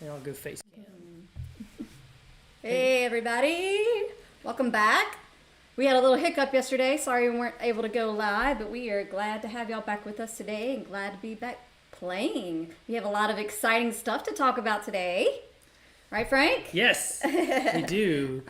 And I'll go face cam. Hey everybody, welcome back. We had a little hiccup yesterday. Sorry we weren't able to go live, but we are glad to have y'all back with us today and glad to be back playing. We have a lot of exciting stuff to talk about today. Right, Frank? Yes, we do.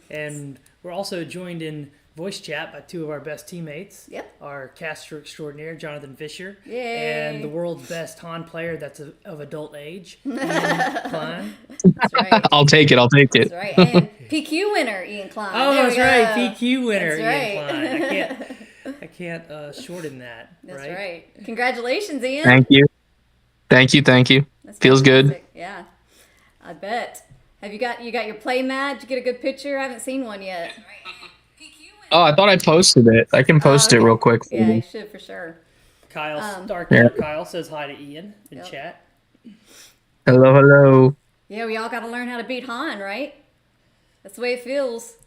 And we're also joined in voice chat by two of our best teammates. Yep. Our caster extraordinaire, Jonathan Fisher. Yay. And the world's best Han player that's of adult age, Ian Klein. That's right. I'll take it. That's right. And PQ winner, Ian Klein. Oh, There that's we right. go. PQ winner, That's Ian right. Klein. I can't shorten that. That's right. right. Congratulations, Ian. Thank you. That's Feels good. fantastic. Yeah, I bet. Have you got your play mat? Did you get a good picture? I haven't seen one yet. Oh, I thought I posted it. I can post it okay. real quick. For Yeah, you. you should for sure. Kyle, Starkk Yeah. Kyle says hi to Ian in Yep. chat. Hello, hello. Yeah, we all got to learn how to beat Han, right? That's the way it feels.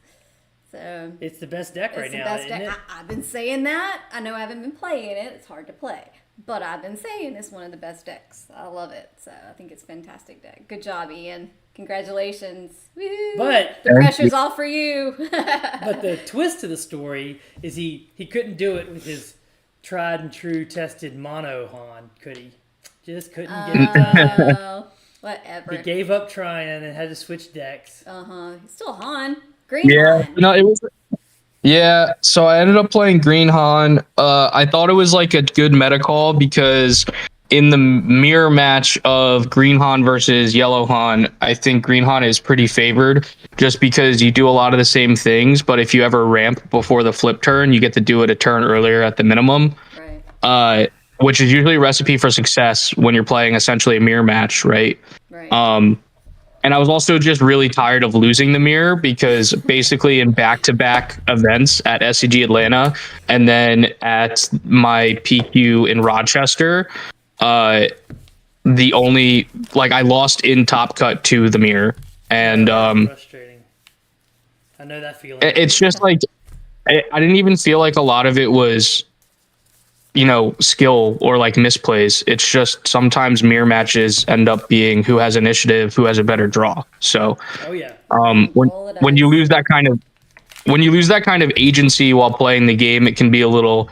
So It's the best deck right it's the now, best isn't deck. it? I've been saying that. I know I haven't been playing it. It's hard to play. But I've been saying it's one of the best decks. I love it. So I think it's a fantastic deck. Good job, Ian. Congratulations. Woo. But The pressure's all for you. But the twist to the story is he couldn't do it with his tried and true tested mono Han, could he? Just couldn't get it done. Oh, whatever. He gave up trying and had to switch decks. He's still Han. Green Yeah, Han. no, it was. Yeah, so I ended up playing Green Han. I thought it was like a good meta call because in the mirror match of Green Han versus Yellow Han, I think Green Han is pretty favored just because you do a lot of the same things. But if you ever ramp before the flip turn, you get to do it a turn earlier at the minimum. Right. Which is usually a recipe for success when you're playing essentially a mirror match, right? Right. And I was also just really tired of losing the mirror because basically in back-to-back events at SCG Atlanta and then at my PQ in Rochester, the only I lost in top cut to the mirror, and Frustrating. I know that feeling. it's just like I didn't even feel like a lot of it was skill or like misplays. It's just sometimes mirror matches end up being who has initiative, who has a better draw. So Oh yeah. when you lose that kind of agency while playing the game, it can be a little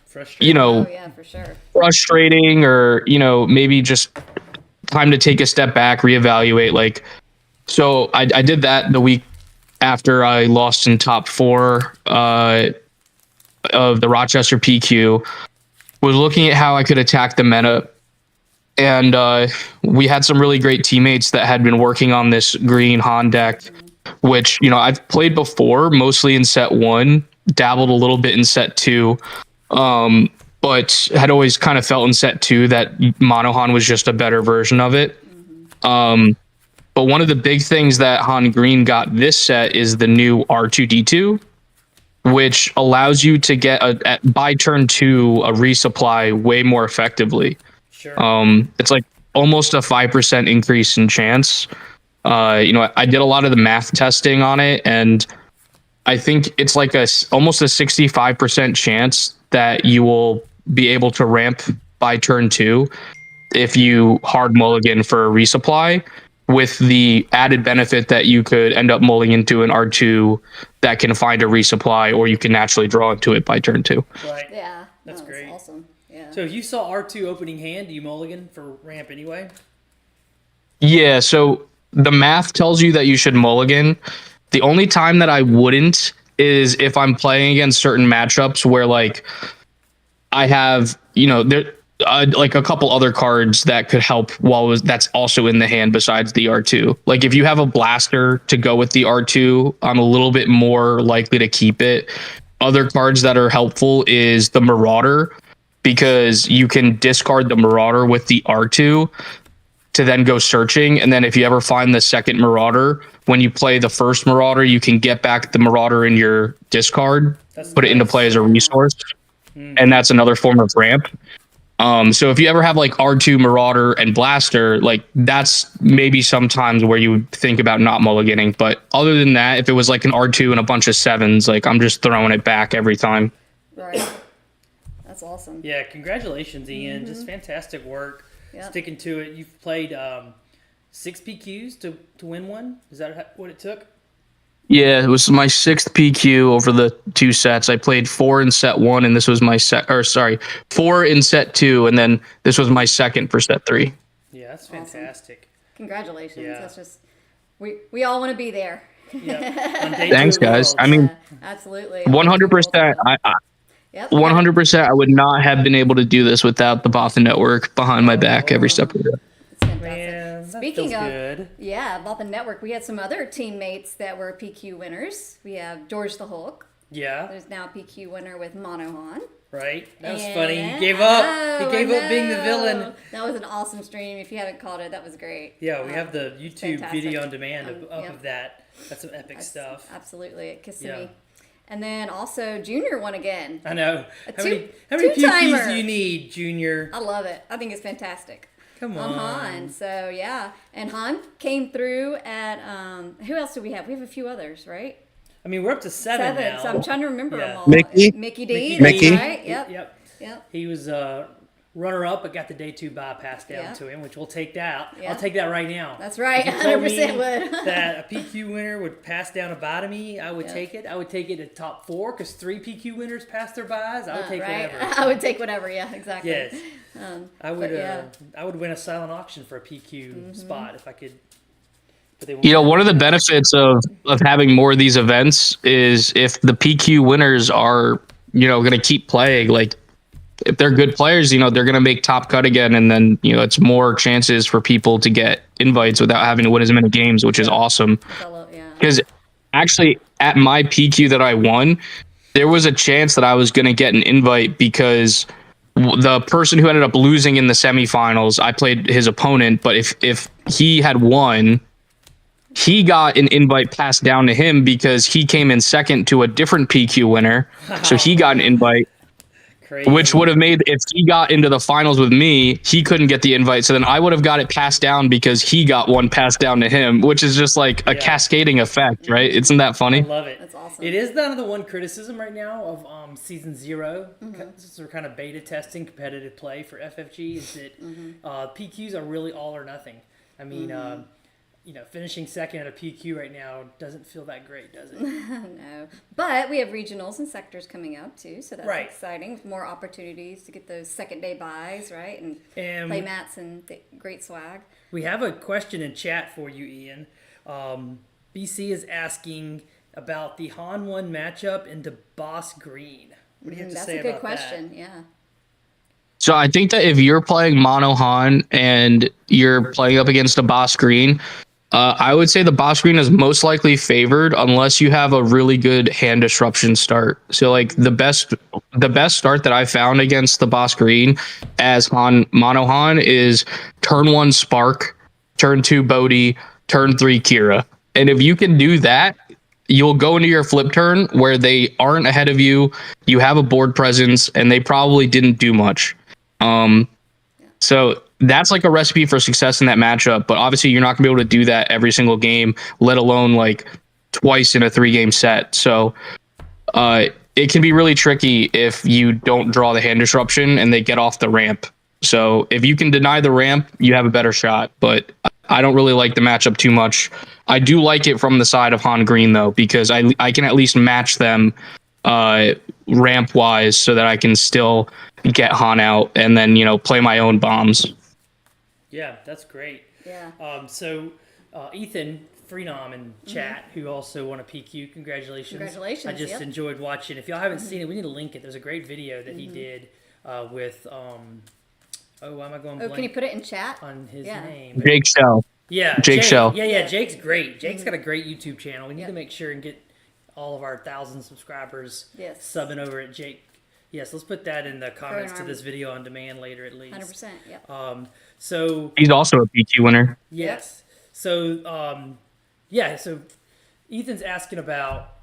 Frustrating. Oh, yeah, for sure. frustrating, or maybe just time to take a step back, reevaluate. So I did that the week after I lost in top 4 of the Rochester PQ, was looking at how I could attack the meta. And we had some really great teammates that had been working on this Green Han deck, which, I've played before, mostly in set 1, dabbled a little bit in set 2, but had always kind of felt in set 2 that Mono Han was just a better version of it. But one of the big things that Han Green got this set is the new R2D2, which allows you to get by turn 2 a resupply way more effectively. Sure. It's like almost a 5% increase in chance. I did a lot of the math testing on it, and I think it's like almost a 65% chance that you will be able to ramp by turn 2 if you hard mulligan for a resupply, with the added benefit that you could end up mulling into an R2 that can find a resupply, or you can naturally draw into it by turn 2. Right. Yeah. That's great. Awesome. Yeah. So if you saw R2 opening hand, do you mulligan for ramp anyway? Yeah, so the math tells you that you should mulligan. The only time that I wouldn't is if I'm playing against certain matchups where I have, there like a couple other cards that could help that's also in the hand besides the R2. Like if you have a blaster to go with the R2, I'm a little bit more likely to keep it. Other cards that are helpful is the Marauder, because you can discard the Marauder with the R2 to then go searching. And then if you ever find the second Marauder, when you play the first Marauder, you can get back the Marauder in your discard, put it into play as a resource. And that's another form of ramp. So if you ever have R2, Marauder, and Blaster, that's maybe sometimes where you would think about not mulliganing. But other than that, if it was an R2 and a bunch of 7s, I'm just throwing it back every time. Right. That's awesome. Yeah, congratulations, Ian. Just fantastic work. Yep. Sticking to it. You've played 6 PQs to win one. Is that what it took? Yeah, it was my 6th PQ over the 2 sets. I played 4 in set 1, and this was my 4 in set 2, and then this was my 2nd for set 3. Yeah, that's fantastic. Congratulations. Yeah. That's just we all want to be there. Yeah. On day Thanks, 2 of guys. Worlds. I mean, absolutely. 100%. Yep. 100%. I would not have been able to do this without the Bothan network behind my back every step of the way. It's fantastic. Man, that Speaking feels of, good. yeah, Bothan Network, we had some other teammates that were PQ winners. We have George the Hulk. Yeah. There's now a PQ winner with Monohan. Right. That was And- funny. He gave up. He Oh, gave I up being the know. villain. That was an awesome stream. If you haven't caught it, that was great. Yeah, we have the YouTube fantastic. video on demand Yep. of that. That's some epic stuff. Absolutely, at Kissimmee. Yeah. And then also Junior won again. I know. How two- many two-timer. PQs do you need, Junior? I love it. I think it's fantastic. Come On on. Han. So yeah, and Han came through at who else do we have? We have a few others, right? I mean, we're up to 7 now. So I'm trying to remember Yeah. them all. Mickey? Mickey D. Mickey. That's right. Yep. Yep. He was runner-up, but got the day 2 bypass down Yeah. to him, which we'll take that. Yeah. I'll take that right now. That's right. If you told 100% me would. that a PQ winner would pass down a bye to me, I would Yeah. take it. I would take it at top 4 because 3 PQ winners passed their buys. I would take right. whatever. I would take whatever. Yeah, exactly. Yes. I would. but yeah. I would win a silent auction for a PQ spot if I could. But they won't. You know, one of the benefits of having more of these events is if the PQ winners are, going to keep playing, like if they're good players, they're going to make top cut again. And then, it's more chances for people to get invites without having to win as many games, which is awesome. Yeah. Because actually at my PQ that I won, there was a chance that I was going to get an invite because the person who ended up losing in the semifinals, I played his opponent, but if he had won, he got an invite passed down to him because he came in second to a different PQ winner. So he got an invite, Crazy. which would have made, if he got into the finals with me, he couldn't get the invite. So then I would have got it passed down because he got one passed down to him, which is just like a cascading effect, right? Isn't that funny? I love it. That's awesome. It is the one criticism right now of season 0. Since we're kind of beta testing competitive play for FFG, is that PQs are really all or nothing. I mean, finishing second at a PQ right now doesn't feel that great, does it? No, but we have regionals and sectors coming up too, so that's Right. exciting. With more opportunities to get those second day buys, right, and And play mats and great swag. we have a question in chat for you, Ian. BC is asking about the Han 1 matchup into Boss Green. What do you have to That's say a good about question. Yeah. So I think that if you're playing Mono Han and you're playing up against a Boss Green, I would say the Boss Green is most likely favored unless you have a really good hand disruption start. So like the best start that I found against the Boss Green as Mono Han is turn 1 Spark, turn 2 Bodhi, turn 3 Kira. And if you can do that, you'll go into your flip turn where they aren't ahead of you, you have a board presence, and they probably didn't do much. So that's like a recipe for success in that matchup, but obviously you're not gonna be able to do that every single game, let alone like twice in a 3-game set. So it can be really tricky if you don't draw the hand disruption and they get off the ramp. So if you can deny the ramp, you have a better shot, but I don't really like the matchup too much. I do like it from the side of Han Green though, because I can at least match them ramp wise so that I can still get Han out and then, play my own bombs. Yeah, that's great. Yeah. So Ethan Freenom in chat, who also won a PQ, congratulations. Congratulations, I just yep. enjoyed watching. If y'all haven't seen it, we need to link it. There's a great video that he did with, why am I going blank Can you put it in chat? on his Yeah. name? Jake Shell. Yeah, Jake Shell. Yeah, Jake's great. Jake's got a great YouTube channel. We need to make sure and get all of our 1,000 subscribers subbing over at Jake. Yes, let's put that in the comments to this video on demand later at least. 100%. Yep. So He's also a PQ winner. yes. So so Ethan's asking about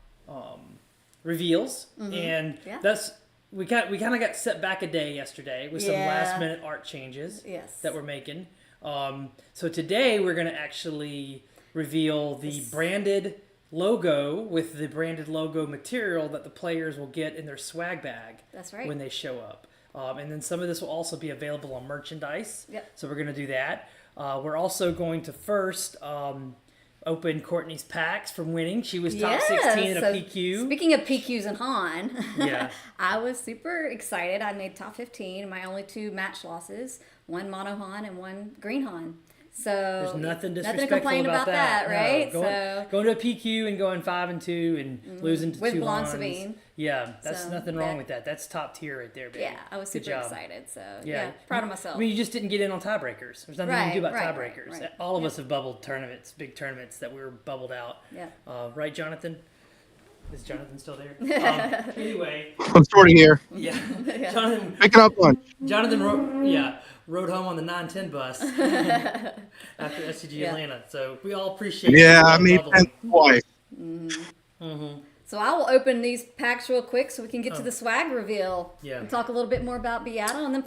reveals, and that's we kind of got set back a day yesterday with some last minute art changes that we're making. So today we're gonna actually reveal the branded logo with the branded logo material that the players will get in their swag bag. That's right. When they show up. And then some of this will also be available on merchandise. Yep. So we're going to do that. We're also going to first open Courtney's packs from winning. She was top 16 at a PQ. Speaking of PQs and Han, Yeah. I was super excited. I made top 15. My only 2 match losses, 1 mono Han and 1 green Han. So There's nothing disrespectful complain about that, right? No, going to a PQ and going 5-2 and losing to with 2 blonde Hans. Sabine. Yeah, that's So, nothing wrong with that. That's top tier right there, baby. Yeah, I was Good super job. excited. So yeah, proud of myself. I mean, you just didn't get in on tiebreakers. There's nothing you can do about Right, tiebreakers. right. All of us have bubbled tournaments, big tournaments that we were bubbled out. Yeah. Right, Jonathan? Is Jonathan still there? Anyway, I'm sort of here. yeah. Jonathan, Picking up lunch. rode home on the 910 bus after SCG Atlanta. So we all appreciate Yeah, you I made bubbling. twice. So I will open these packs real quick so we can get to the swag reveal. Yeah. And talk a little bit more about BIATL and then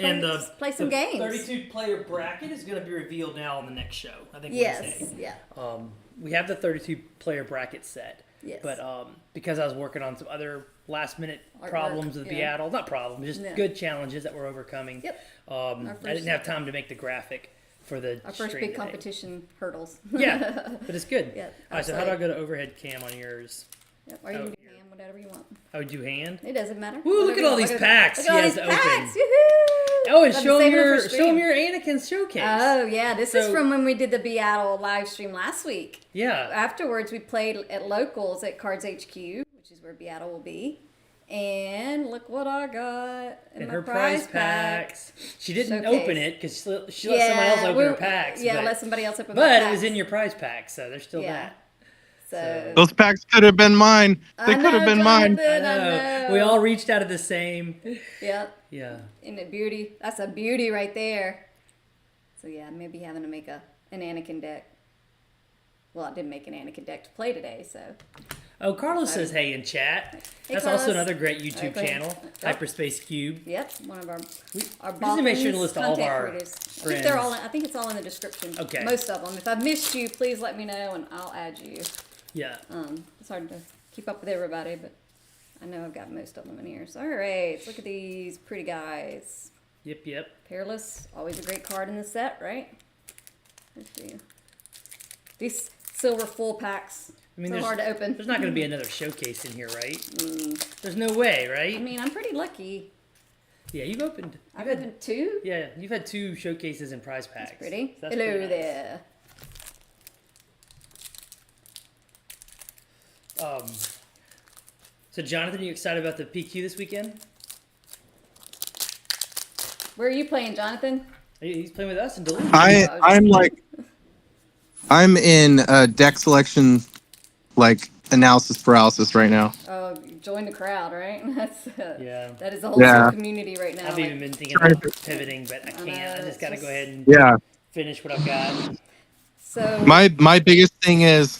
play some the games. 32 player bracket is going to be revealed now on the next show. I think Yes. Wednesday. Yeah. We have the 32 player bracket set. Yes. But because I was working on some other last minute Artwork, problems with yeah. BIATL, not problems, just Yeah. good challenges that we're overcoming. Yep. I didn't have time to make the graphic for the Our first stream big today. competition hurdles. Yeah, but it's good. Yeah, All right, so how do I go to overhead cam on yours? Yep. Or you Oh, can do hand, whatever you want. I would do hand. It doesn't matter. Woo, look Whatever at you all want. these Look packs Look he at all has these to open. packs. Woohoo! Oh, and Got to show save it for them stream. your Anakin showcase. Oh yeah, this is So- from when we did the BIATL live stream last week. Yeah. Afterwards, we played at locals at Cards HQ, which is where BIATL will be. And look what I got in And my her prize prize pack. packs. She didn't Showcase. open it because she let somebody else open her packs. Yeah, but, let somebody else open my but packs. it was in your prize pack, so there's still Yeah. that. So Those packs could have been mine. They I could have know, been mine. Jonathan, I I know. know. We all reached out of the same. Yeah, Yeah. isn't it beauty? That's a beauty right there. So yeah, maybe having to make an Anakin deck. Well, I didn't make an Anakin deck to play today, so. Oh, Carlos says hey in chat. Hey, That's Carlos. also another great YouTube Okay. channel, Yep. Hyperspace Cube. Yep, one of our We just Bothan's need to make sure to list all of content our creators. I think friends. they're all. I think it's all in the description. Okay. Most of them. If I've missed you, please let me know and I'll add you. Yeah. It's hard to keep up with everybody, but I know I've got most of them in here. So all right, let's look at these pretty guys. Yep. Peerless, always a great card in the set, right? Let's see. These silver full packs. I mean, So hard to open. There's not going to be another showcase in here, right? There's no way, right? I mean, I'm pretty lucky. Yeah, you've opened. I've You've had, opened 2. yeah, you've had 2 showcases and prize packs. Pretty. That's Hello pretty nice. there. So, Jonathan, you excited about the PQ this weekend? Where are you playing, Jonathan? He's playing with us in Duluth. I'm in deck selection, like analysis paralysis right now. Oh, join the crowd, right? That's Yeah. That is the whole Yeah. community right now. I've like- even been thinking about pivoting, but I can't. I just got to it's go ahead and Yeah. finish what I've got. so My biggest thing is,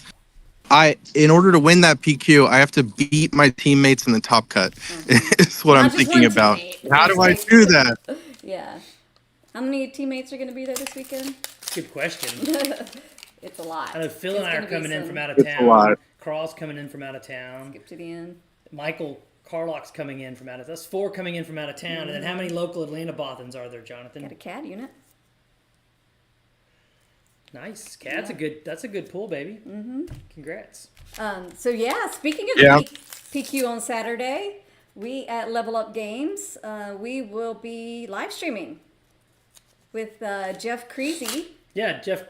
in order to win that PQ, I have to beat my teammates in the top cut. Is what Not I'm just thinking one about. teammate. How do I do that? yeah. How many teammates are going to be there this weekend? Good question. It's a lot. I know Phil and It's I are gonna be coming in some- from out of It's a town. lot. Carl's coming in from out of town. Skip to the end. Michael Carlock's coming in from out of town. That's 4 coming in from out of town. And then how many local Atlanta Bothans are there, Jonathan? Got a CAD unit. Nice. Cat's that's a good pull, baby. Mm-hmm. Congrats. So yeah, speaking of Yeah. PQ on Saturday, we at Level Up Games, we will be live streaming with Jeff Creasy Yeah, Jeff.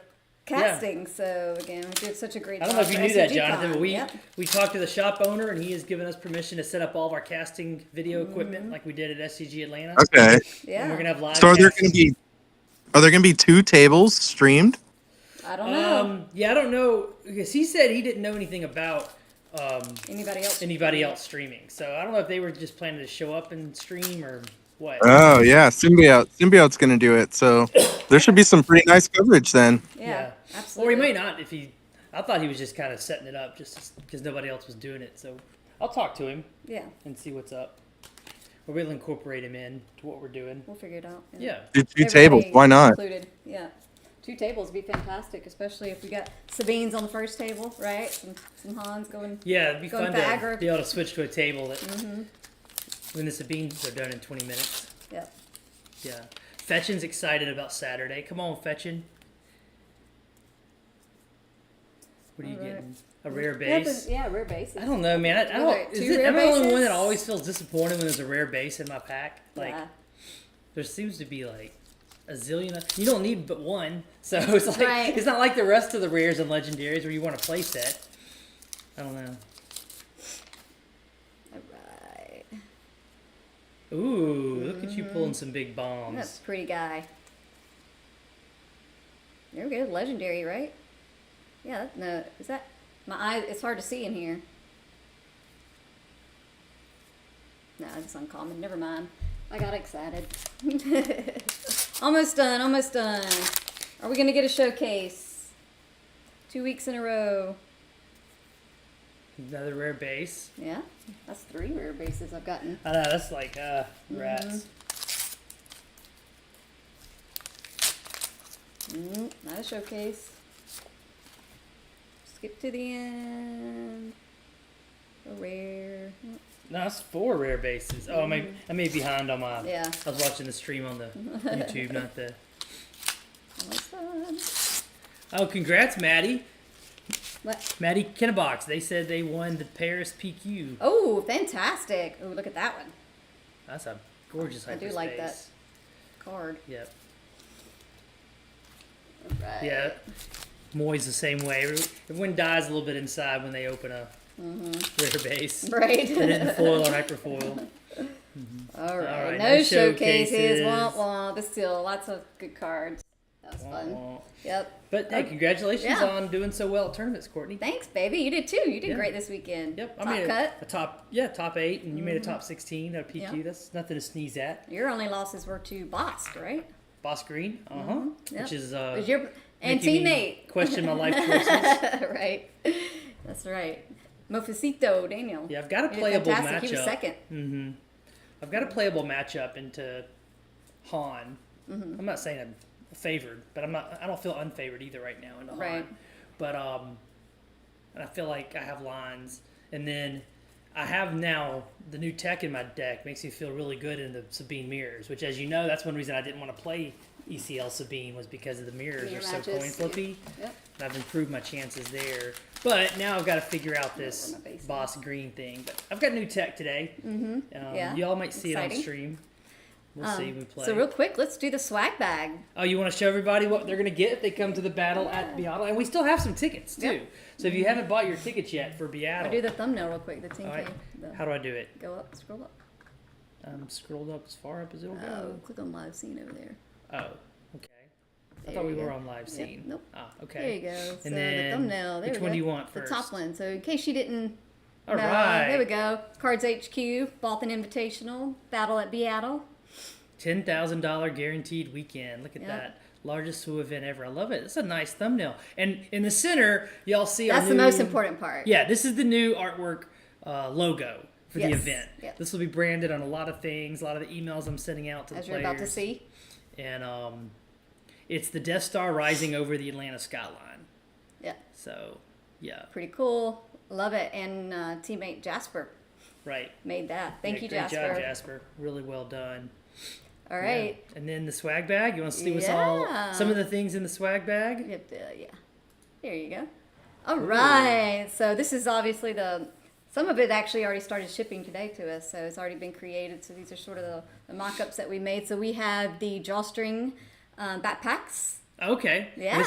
casting. So again, we did such a great I job. don't know if you for knew that, SCG Jonathan, but Con. we talked to the shop owner, and he has given us permission to set up all of our casting video equipment like we did at SCG Atlanta. Okay. Yeah. And we're gonna have live. So are there casting. going to be 2 tables streamed? I don't know. Yeah, I don't know because he said he didn't know anything about Anybody else? streaming. So I don't know if they were just planning to show up and stream or what. Oh yeah, Symbiote's going to do it. So there should be some pretty nice coverage then. Yeah, Or absolutely. he may not if he. I thought he was just kind of setting it up just because nobody else was doing it. So I'll talk to him Yeah, and see what's up. Or we'll incorporate him in to what we're doing. we'll figure it out. Yeah. Two Everybody tables, why not? Included. Yeah. 2 tables would be fantastic, especially if we got Sabine's on the first table, right? Some Hans going. Yeah, it'd be Going fun for to aggro. be able to switch to a table that when the Sabines are done in 20 minutes. Yep. Yeah. Fetchin's excited about Saturday. Come on, Fetchin. What are you Alright. getting? A rare Yeah, base? yeah, rare base. I don't know, man. I don't. What, Is two it, rare am I the only one bases? that always feels disappointed when there's a rare base in my pack? Like, Yeah. there seems to be like a zillion. You don't need but one, so it's like Right. it's not like the rest of the rares and legendaries where you want to play set. I don't know. Alright. Ooh, look at you pulling some big bombs. That's a pretty guy. There we go, legendary, right? Yeah, no, is that my eye? It's hard to see in here. No, it's uncommon. Never mind. I got excited. Almost done. Almost done. Are we gonna get a showcase? 2 weeks in a row. Another rare base. Yeah, that's 3 rare bases I've gotten. I know, that's like rats. Not a showcase. Skip to the end. A rare. No, it's 4 rare bases. Oh, I may be behind on my. Yeah. I was watching the stream on the YouTube, not the. Almost done. Oh, congrats, Maddie. What? Maddie Kennebox. They said they won the Paris PQ. Oh, fantastic. Oh, look at that one. That's a gorgeous I do hyperspace. like that card. Yep. Right. Yeah. Moy's the same way. Everyone dies a little bit inside when they open a rare base. Right. They didn't foil or hyperfoil. All right. All right, No no showcases. showcases. Womp womp. But still, lots of good cards. That was fun. Aw. Yep. But hey, congratulations Yeah. on doing so well at tournaments, Courtney. Thanks, baby. You did too. You did Yeah. great this weekend. Yep, Top I made cut. a top 8, and you made a top 16 at a PQ. Yeah. That's nothing to sneeze at. Your only losses were to Boss, right? Boss Green, Yep. which is Was your and making me teammate. question my life choices. Right. That's right. Mofacito, Daniel. Yeah, I've got a You did playable fantastic. He was matchup. second. I've got a playable matchup into Han. I'm not saying I'm favored, but I don't feel unfavored either right now into Right. Han. But and I feel like I have lines, and then I have now the new tech in my deck makes me feel really good in the Sabine mirrors, which, as you know, that's one reason I didn't want to play ECL Sabine was because of the mirrors. Mirror They're so matches, coin flippy. Yep. And I've improved my chances there. But now I've got to figure out where this my base is. Boss Green thing. But I've got new tech today. Yeah. Y'all might see it Exciting. on stream. We'll see when we play. So real quick, let's do the swag bag. Oh, you want to show everybody what they're going to get if they come to the battle at BIATL? And we still have some tickets, too. Yep. So if you haven't bought your tickets yet for I'll do BIATL, the thumbnail real quick. The 10K. all right, The- how do I do it? Go up, scroll up. Scrolled up as far up as it'll Oh, go. click on live scene over there. Oh, okay. I There thought we you were go. on live Yep, scene. nope. Ah, There okay. you go. So And then the thumbnail. There which we one go. do you want The first? top one. So in case you didn't All know, right. there we go. Cards HQ, Bothan Invitational, Battle at BIATL. $10,000 guaranteed weekend. Look at Yep. that. Largest Wooooo event ever. I love it. It's a nice thumbnail. And in the center, y'all see our That's the new- most important part. Yeah, this is the new artwork logo for the Yes. event. Yep. This will be branded on a lot of things, a lot of the emails I'm sending out to As the you're players. about to see. And it's the Death Star rising over the Atlanta skyline. Yeah. So, yeah, Pretty cool. Love it. And teammate Jasper right. made that. Thank Yeah, you, great Jasper. job, Jasper. Really well done. All right. Yeah. And then the swag bag. You want to see what's all Yeah. some of the things in the swag bag? Yep, yeah. There you go. All right. So this is obviously some of it actually already started shipping today to us, so it's already been created. So these are sort of the mock-ups that we made. So we have the drawstring backpacks. Okay. Yeah.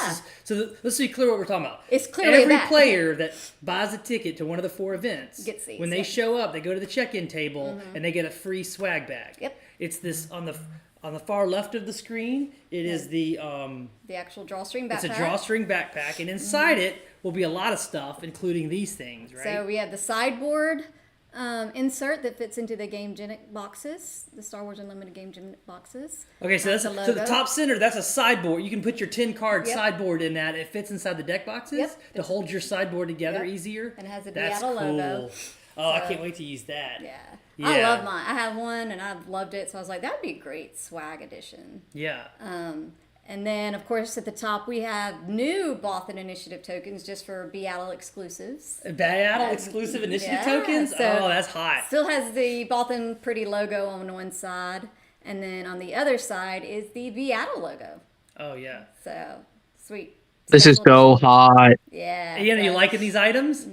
Let's be clear what we're talking about. It's clearly every that. player that buys a ticket to one of the 4 events Gets these, when they yeah. show up, they go to the check-in table and they get a free swag bag. Yep. It's this on the far left of the screen. It is the The actual drawstring backpack. it's a drawstring backpack, and inside it will be a lot of stuff, including these things, right? So we have the sideboard insert that fits into the Game Genic boxes, the Star Wars Unlimited Game Genic boxes. Okay, so Has that's the so the logo. top center. That's a sideboard. You can put your 10-card Yep. sideboard in that. It fits inside the deck boxes Yep. to hold your sideboard together Yep. easier. And it has a That's BIATL cool. logo. Oh, I So- can't wait to use that. Yeah. Yeah. I love mine. I have one and I've loved it. So I was like, that would be a great swag edition. Yeah. And then, of course, at the top, we have new Bothan Initiative tokens just for BIATL exclusives. BIATL exclusive initiative Yeah, tokens. so- Oh, that's hot. Still has the Bothan pretty logo on one side. And then on the other side is the BIATL logo. Oh yeah. So, sweet. This is Special so hot. Yeah. Ian, are you liking these items?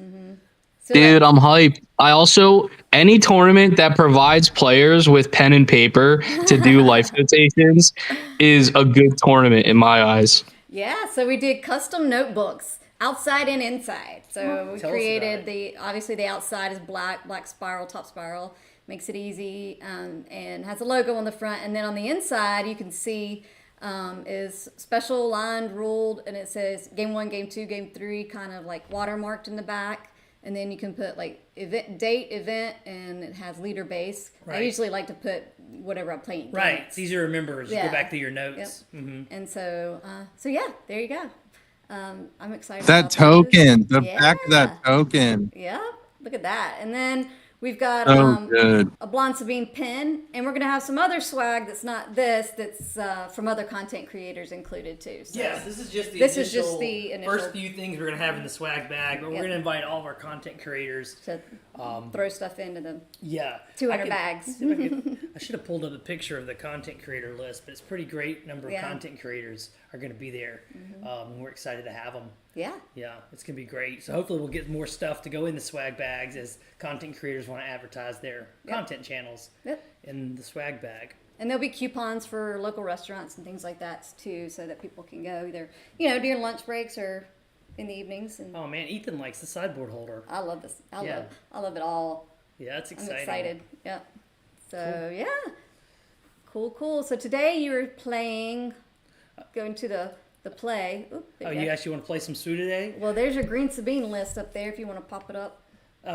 So Dude, I'm hyped. I also, any tournament that provides players with pen and paper to do life notations is a good tournament in my eyes. Yeah, so we did custom notebooks, outside and inside. So we Tell us created about obviously the outside is black spiral, top spiral, makes it easy, and has a logo on the front. And then on the inside, you can see is special lined, ruled, and it says game 1, game 2, game 3, kind of like watermarked in the back. And then you can put like event, and it has leader base. Right. I usually like to put whatever I'm playing. Right. against. It's easier to remember as you Yeah. go back to your notes. Yep. Mm-hmm. And so yeah, there you go. I'm excited. That about token, those. the back of that token. Yeah, look at that. And then we've got So good. a Blonde Sabine pin, and we're gonna have some other swag that's not this, that's from other content creators included too. So. Yes, this is just the This is initial, just the initial- first few things we're gonna have in the swag bag, but we're Yep. gonna invite all of our content creators. To throw stuff into them. Yeah, 200 I could- bags. I should have pulled up a picture of the content creator list, but it's a pretty great number of Yeah. content creators are going to be there. And we're excited to have them. Yeah. Yeah, it's going to be great. So hopefully we'll get more stuff to go in the swag bags as content creators want to advertise their content channels Yep. in the swag bag. And there'll be coupons for local restaurants and things like that too, so that people can go either during lunch breaks or in the evenings. And Oh man, Ethan likes the sideboard holder. I love this. Yeah. I love it all. Yeah, that's I'm exciting. excited. Yep. So yeah, cool. So today you were playing, going to the play. Oop, there Oh, you you go. actually want to play some Sue today? Well, there's your Green Sabine list up there if you want to pop it up.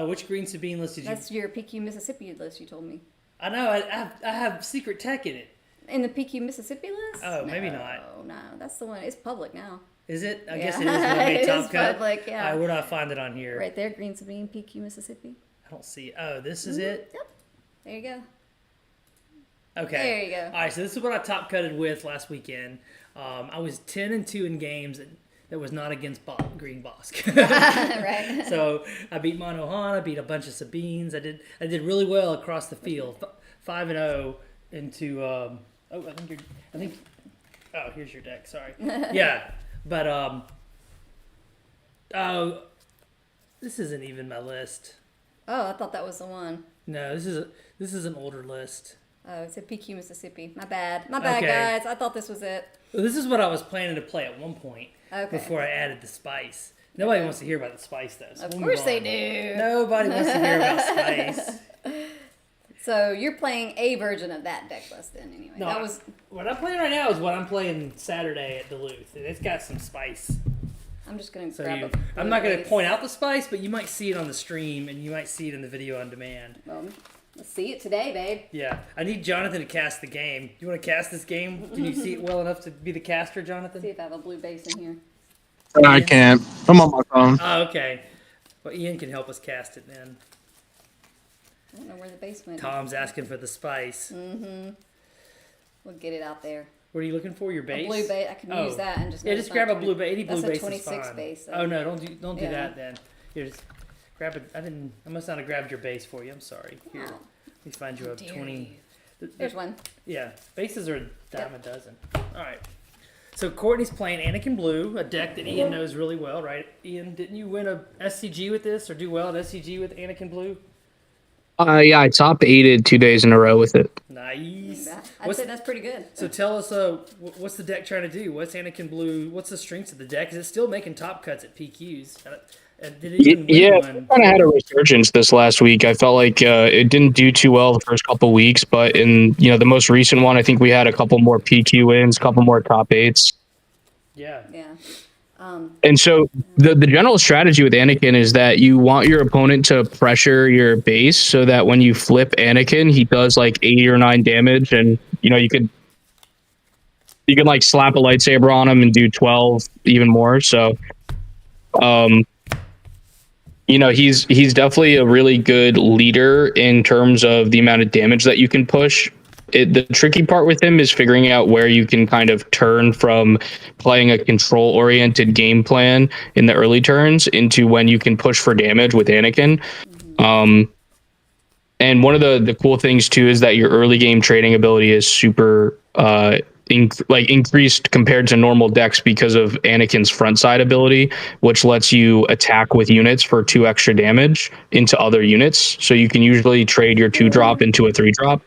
Which Green Sabine list did you? That's your PQ Mississippi list you told me. I know. I have secret tech in it. In the PQ Mississippi list? Oh, maybe not. No, that's the one. It's public now. Is it? I Yeah. guess it is. When I made It top is cut. public, yeah. All right, where do I find it on here? Right there, Green Sabine, PQ Mississippi. I don't see it. Oh, this is it? Yep. There you go. Okay. There you go. All right, so this is what I top cutted with last weekend. I was 10-2 in games that was not against Green Bosk. Right. So I beat Monohan. I beat a bunch of Sabines. I did really well across the field. 5-0 into. Oh, here's your deck. Sorry. Yeah, but oh, this isn't even my list. Oh, I thought that was the one. No, this is an older list. Oh, it's a PQ Mississippi. My bad. My bad, Okay. guys. I thought this was it. Well, this is what I was planning to play at one point Okay. before I added the spice. Nobody wants to hear about the spice, though. So Of we'll course move they on. do. Nobody wants to hear about spice. So you're playing a version of that deck list then, anyway. No, that was what I'm playing right now is what I'm playing Saturday at Duluth. And it's got some spice. I'm just gonna So grab I'm not going to base. point out the spice, but you might see it on the stream and you might see it in the video on demand. Well, let's see it today, babe. Yeah, I need Jonathan to cast the game. You want to cast this game? Can you see it well enough to be the caster, Jonathan? See if I have a blue base in here. I can't. I'm on my phone. Oh, okay. Well, Ian can help us cast it then. I don't know where the base went. Tom's asking for the spice. We'll get it out there. What are you looking for? Your base? A blue base. I can Oh. use that and just. Yeah, know just it's grab not a blue base. Any blue That's a base is 26 fine. base, so- Oh no, don't do Yeah. that then. Here, just grab it. I must not have grabbed your base for you. I'm sorry. Here, Oh. let me find you a dare 20. There's one. Yeah, bases are a dime a dozen. All right. So Courtney's playing Anakin Blue, a deck that Ian knows really well, right? Ian, didn't you win a SCG with this, or do well at SCG with Anakin Blue? Yeah, I top 8'd 2 days in a row with it. Nice. I'd say that's pretty good. So tell us, what's the deck trying to do? What's Anakin Blue? What's the strengths of the deck? Is it still making top cuts at PQs? Did it even win Yeah, one? kind of had a resurgence this last week. I felt like it didn't do too well the first couple weeks, but in the most recent one, I think we had a couple more PQ wins, a couple more top 8s. Yeah. Yeah. And so the general strategy with Anakin is that you want your opponent to pressure your base so that when you flip Anakin, he does like 8 or 9 damage, and you can like slap a lightsaber on him and do 12, even more. So, he's definitely a really good leader in terms of the amount of damage that you can push. The tricky part with him is figuring out where you can kind of turn from playing a control-oriented game plan in the early turns into when you can push for damage with Anakin. And one of the cool things too is that your early game trading ability is super increased compared to normal decks because of Anakin's front side ability, which lets you attack with units for 2 extra damage into other units. So you can usually trade your 2-drop into a 3-drop,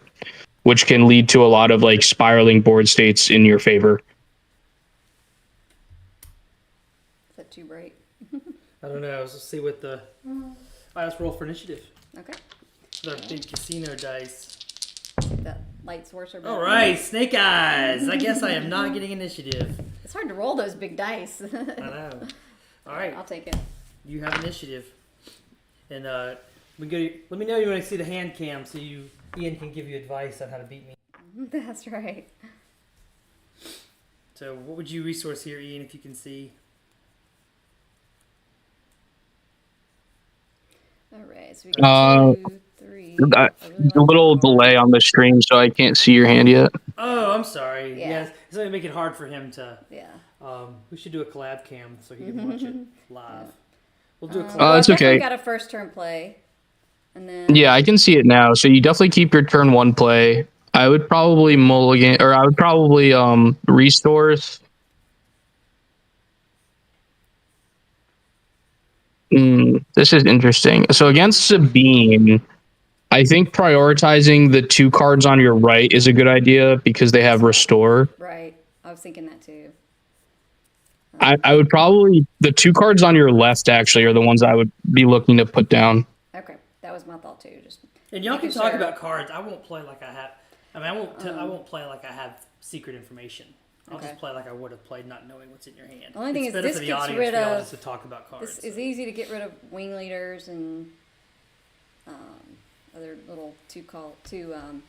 which can lead to a lot of like spiraling board states in your favor. Is that too bright? I don't know. Let's see what the. All right, let's roll for initiative. Okay. Our big casino dice. That light source or All right, Snake Eyes. I guess I am not getting initiative. It's hard to roll those big dice. I know. All right, I'll take it. you have initiative, and let me know you want to see the hand cam so Ian can give you advice on how to beat me. That's right. So, what would you resource here, Ian, if you can see? All right, so we got 2, 3. A little delay on the stream, so I can't see your hand yet. Oh, I'm sorry. Yeah. Yes, it's going to make it hard for him to. Yeah. We should do a collab cam so he can watch it live. We'll do a collab. Oh, it's okay. We got a first turn play, and then Yeah, I can see it now. So you definitely keep your turn 1 play. I would probably mulligan, or I would probably restore. This is interesting. So against Sabine, I think prioritizing the 2 cards on your right is a good idea because they have restore. right. I was thinking that too. I would probably, the 2 cards on your left actually are the ones I would be looking to put down. Okay, that was my thought too. Just And y'all can making talk sure. about cards. I won't play like I have. I mean, I won't play like I have secret information. I'll Okay. just play like I would have played, not knowing what's in your hand. The only thing It's is better this for the gets audience rid for y'all of- just to talk about cards. This is easy to get rid of wing leaders and other little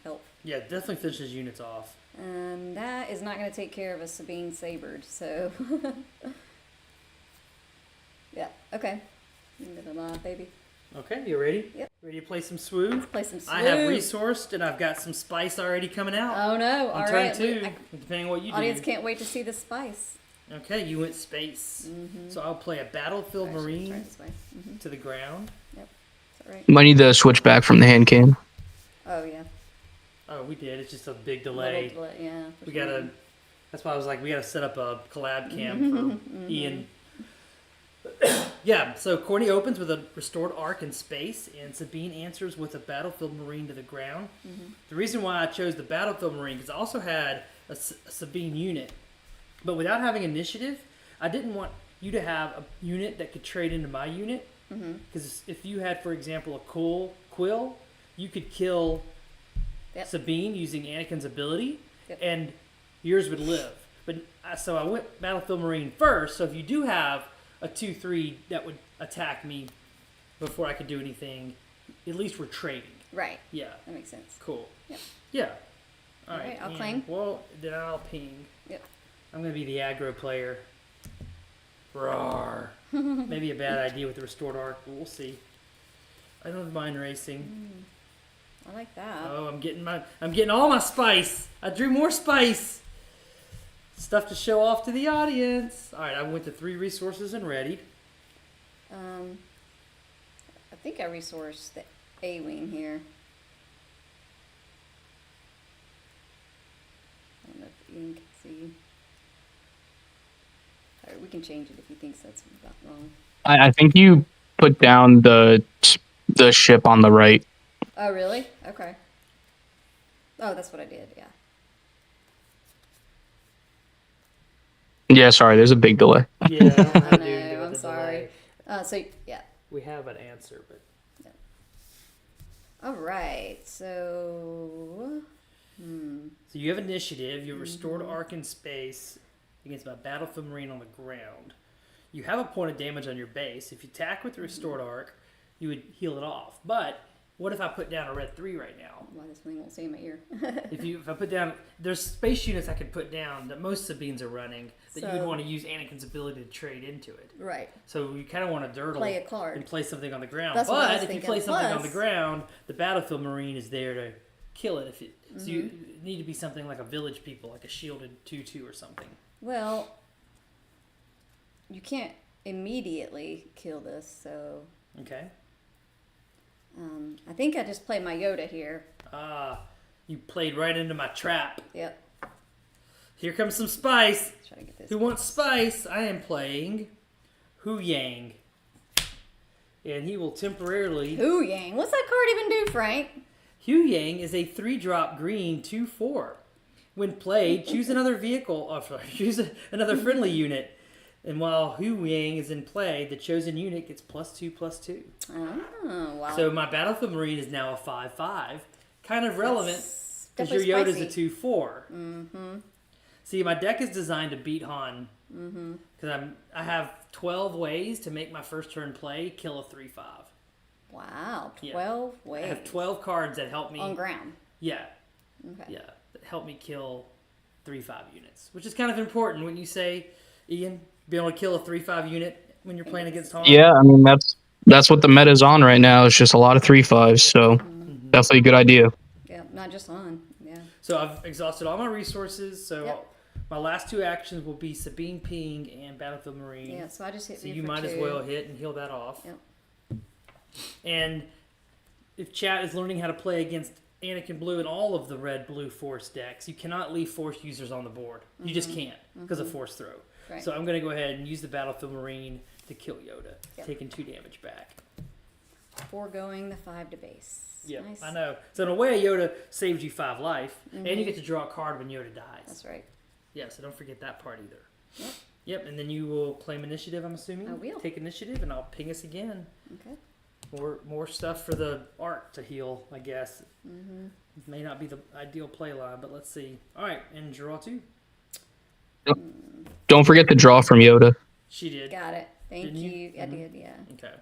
help. Yeah, definitely finishes units off. And that is not going to take care of a Sabine Sabered, so. Yeah, okay. Baby. Okay, you ready? Yep. Ready to play some Swoo? Play some I have Swoo. resourced and I've got some spice already coming out. Oh no, on all turn right. 2, depending on what you Audience do. can't wait to see the spice. Okay, you went space. So I'll play a Battlefield Sorry, Marine try this way. to the ground. Yep, is that right? Might need to switch back from the hand cam. Oh yeah. Oh, we did. It's just a big Little delay. delay, yeah. for We sure. gotta. That's why I was like, we gotta set up a collab cam for Ian. Yeah. So Courtney opens with a restored arc in space, and Sabine answers with a Battlefield Marine to the ground. The reason why I chose the Battlefield Marine because I also had a Sabine unit, but without having initiative, I didn't want you to have a unit that could trade into my unit. Because if you had, for example, a Quill, you could kill Yep. Sabine using Anakin's ability, Yep. and yours would live. But so I went Battlefield Marine first. So if you do have a 2/3 that would attack me before I could do anything, at least we're trading. Right, Yeah, that makes sense. cool. Yep. Yeah. All right, I'll and- claim. Well, then I'll ping. Yep. I'm gonna be the aggro player. Roar. Maybe a bad idea with the restored arc, but we'll see. I don't mind racing. I like that. Oh, I'm getting all my spice. I drew more spice. Stuff to show off to the audience. All right, I went to 3 resources and readied. I think I resourced the A-wing here. I don't know if Ian can see. All right, we can change it if he thinks that's about wrong. I think you put down the ship on the right. Oh, really? Okay. Oh, that's what I did, yeah. Yeah, sorry, there's a big delay. Yeah, I don't know how I to do know, with I'm the sorry. delay. So, yeah. We have an answer, but All right, so... so you have initiative. You restored arc in space against my Battlefield Marine on the ground. You have a point of damage on your base. If you attack with the restored arc, you would heal it off. But what if I put down a red 3 right now? Why this thing won't stay in my ear. If I put down, there's space units I could put down that most Sabines are running that you would So- want to use Anakin's ability to trade into it. Right. So you kind of want to dirtle Play a card. and play something on the ground. That's what I But was if you thinking. play something on Plus- the ground, the Battlefield Marine is there to kill it. So you Mm-hmm. need to be something like a village people, like a shielded 2/2 or something. Well, you can't immediately kill this, so... Okay. I think I just play my Yoda here. You played right into my trap. Yep. Here comes some spice. Try to get this. Who wants spice? I am playing Hu Yang. And he will temporarily... Hu Yang. What's that card even do, Frank? Hu Yang is a 3-drop green 2/4. When played, choose another vehicle. Oh, sorry, choose another friendly unit. And while Hu Yang is in play, the chosen unit gets +2/+2. Oh, wow. So my Battlefield Marine is now a 5/5. Kind of relevant because your definitely Yoda's a 2/4. Mm-hmm. See, my deck is designed to beat Han. Because I have 12 ways to make my first turn play kill a 3/5. Wow, 12 ways. I have 12 cards that help me on ground. Yeah. Okay. Yeah, that help me kill 3/5 units, which is kind of important when you say, Ian, being able to kill a 3/5 unit when you're playing against Han. Yeah, I mean that's what the meta's on right now. It's just a lot of 3/5s, so definitely a good idea. Yeah, not just on. Yeah. So I've exhausted all my resources. So Yep. my last 2 actions will be Sabine Ping and Battlefield Marine. Yeah, so I just hit So you you for might 2. as well hit and heal that off. Yep. And if chat is learning how to play against Anakin Blue and all of the red-blue Force decks, you cannot leave Force users on the board. You just can't because of Force throw. Right. So I'm going to go ahead and use the Battlefield Marine to kill Yoda, Yep. taking 2 damage back. Foregoing the 5 to base. Yeah, Nice. I know. So in a way, Yoda saves you 5 life, and you get to draw a card when Yoda dies. That's right. Yeah, so don't forget that part either. Yep. Yep, and then you will claim initiative, I'm assuming? I will. Take initiative, and I'll ping us again. Okay. More stuff for the art to heal, I guess. May not be the ideal play line, but let's see. All right, and draw 2. Don't forget the draw from Yoda. She did. Got it. Thank Didn't you. you? I did, yeah. Okay.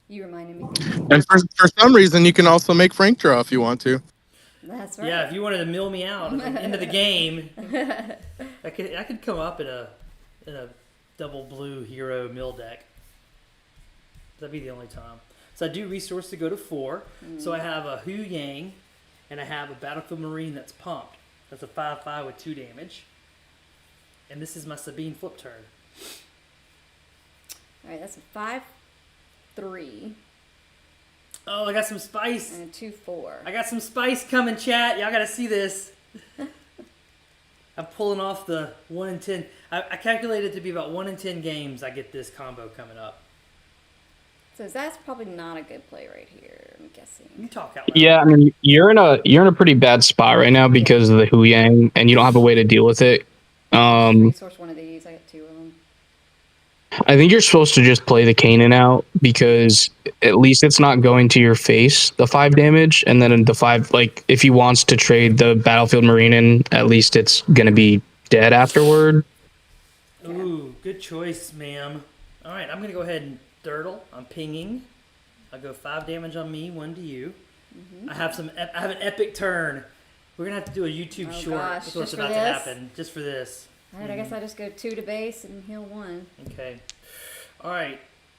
You reminded me. And for some reason, you can also make Frank draw if you want to. That's right. Yeah, if you wanted to mill me out at the end of the game, I could come up in a double blue hero mill deck. That'd be the only time. So I do resource to go to 4. So I have a Hu Yang, and I have a Battlefield Marine that's pumped. That's a 5/5 with 2 damage. And this is my Sabine flip turn. All right, that's a 5-3 Oh, I got some spice. and a 2-4. I got some spice coming, chat. Y'all gotta see this. I'm pulling off the 1 in 10. I calculated it to be about 1 in 10 games I get this combo coming up. So that's probably not a good play right here, I'm guessing. You talk out loud. Yeah, I mean you're in a pretty bad spot right now because of the Hu Yang, and you don't have a way to deal with it. Resource one of these. I got 2 of them. I think you're supposed to just play the Kanan out because at least it's not going to your face, the 5 damage, and then the 5, like, if he wants to trade the Battlefield Marine in, at least it's going to be dead afterward. Ooh, good choice, ma'am. All right, I'm going to go ahead and dirtle. I'm pinging. I'll go 5 damage on me, 1 to you. I have an epic turn. We're going to have to do a YouTube short. Gosh, That's what's just for about to this? happen. Just for this. All right, I guess I just go 2 to base and heal 1. Okay. All right.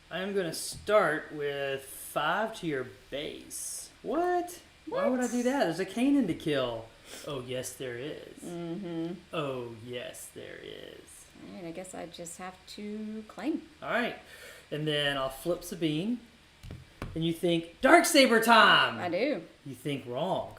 I'm going to start with 5 to your base. What? Why would I do that? There's a Kanan to kill. Oh, yes, there is. Oh, yes, there is. All right, I guess I just have to claim. All right. And then I'll flip Sabine. And you think, Darksaber time! I do. You think wrong.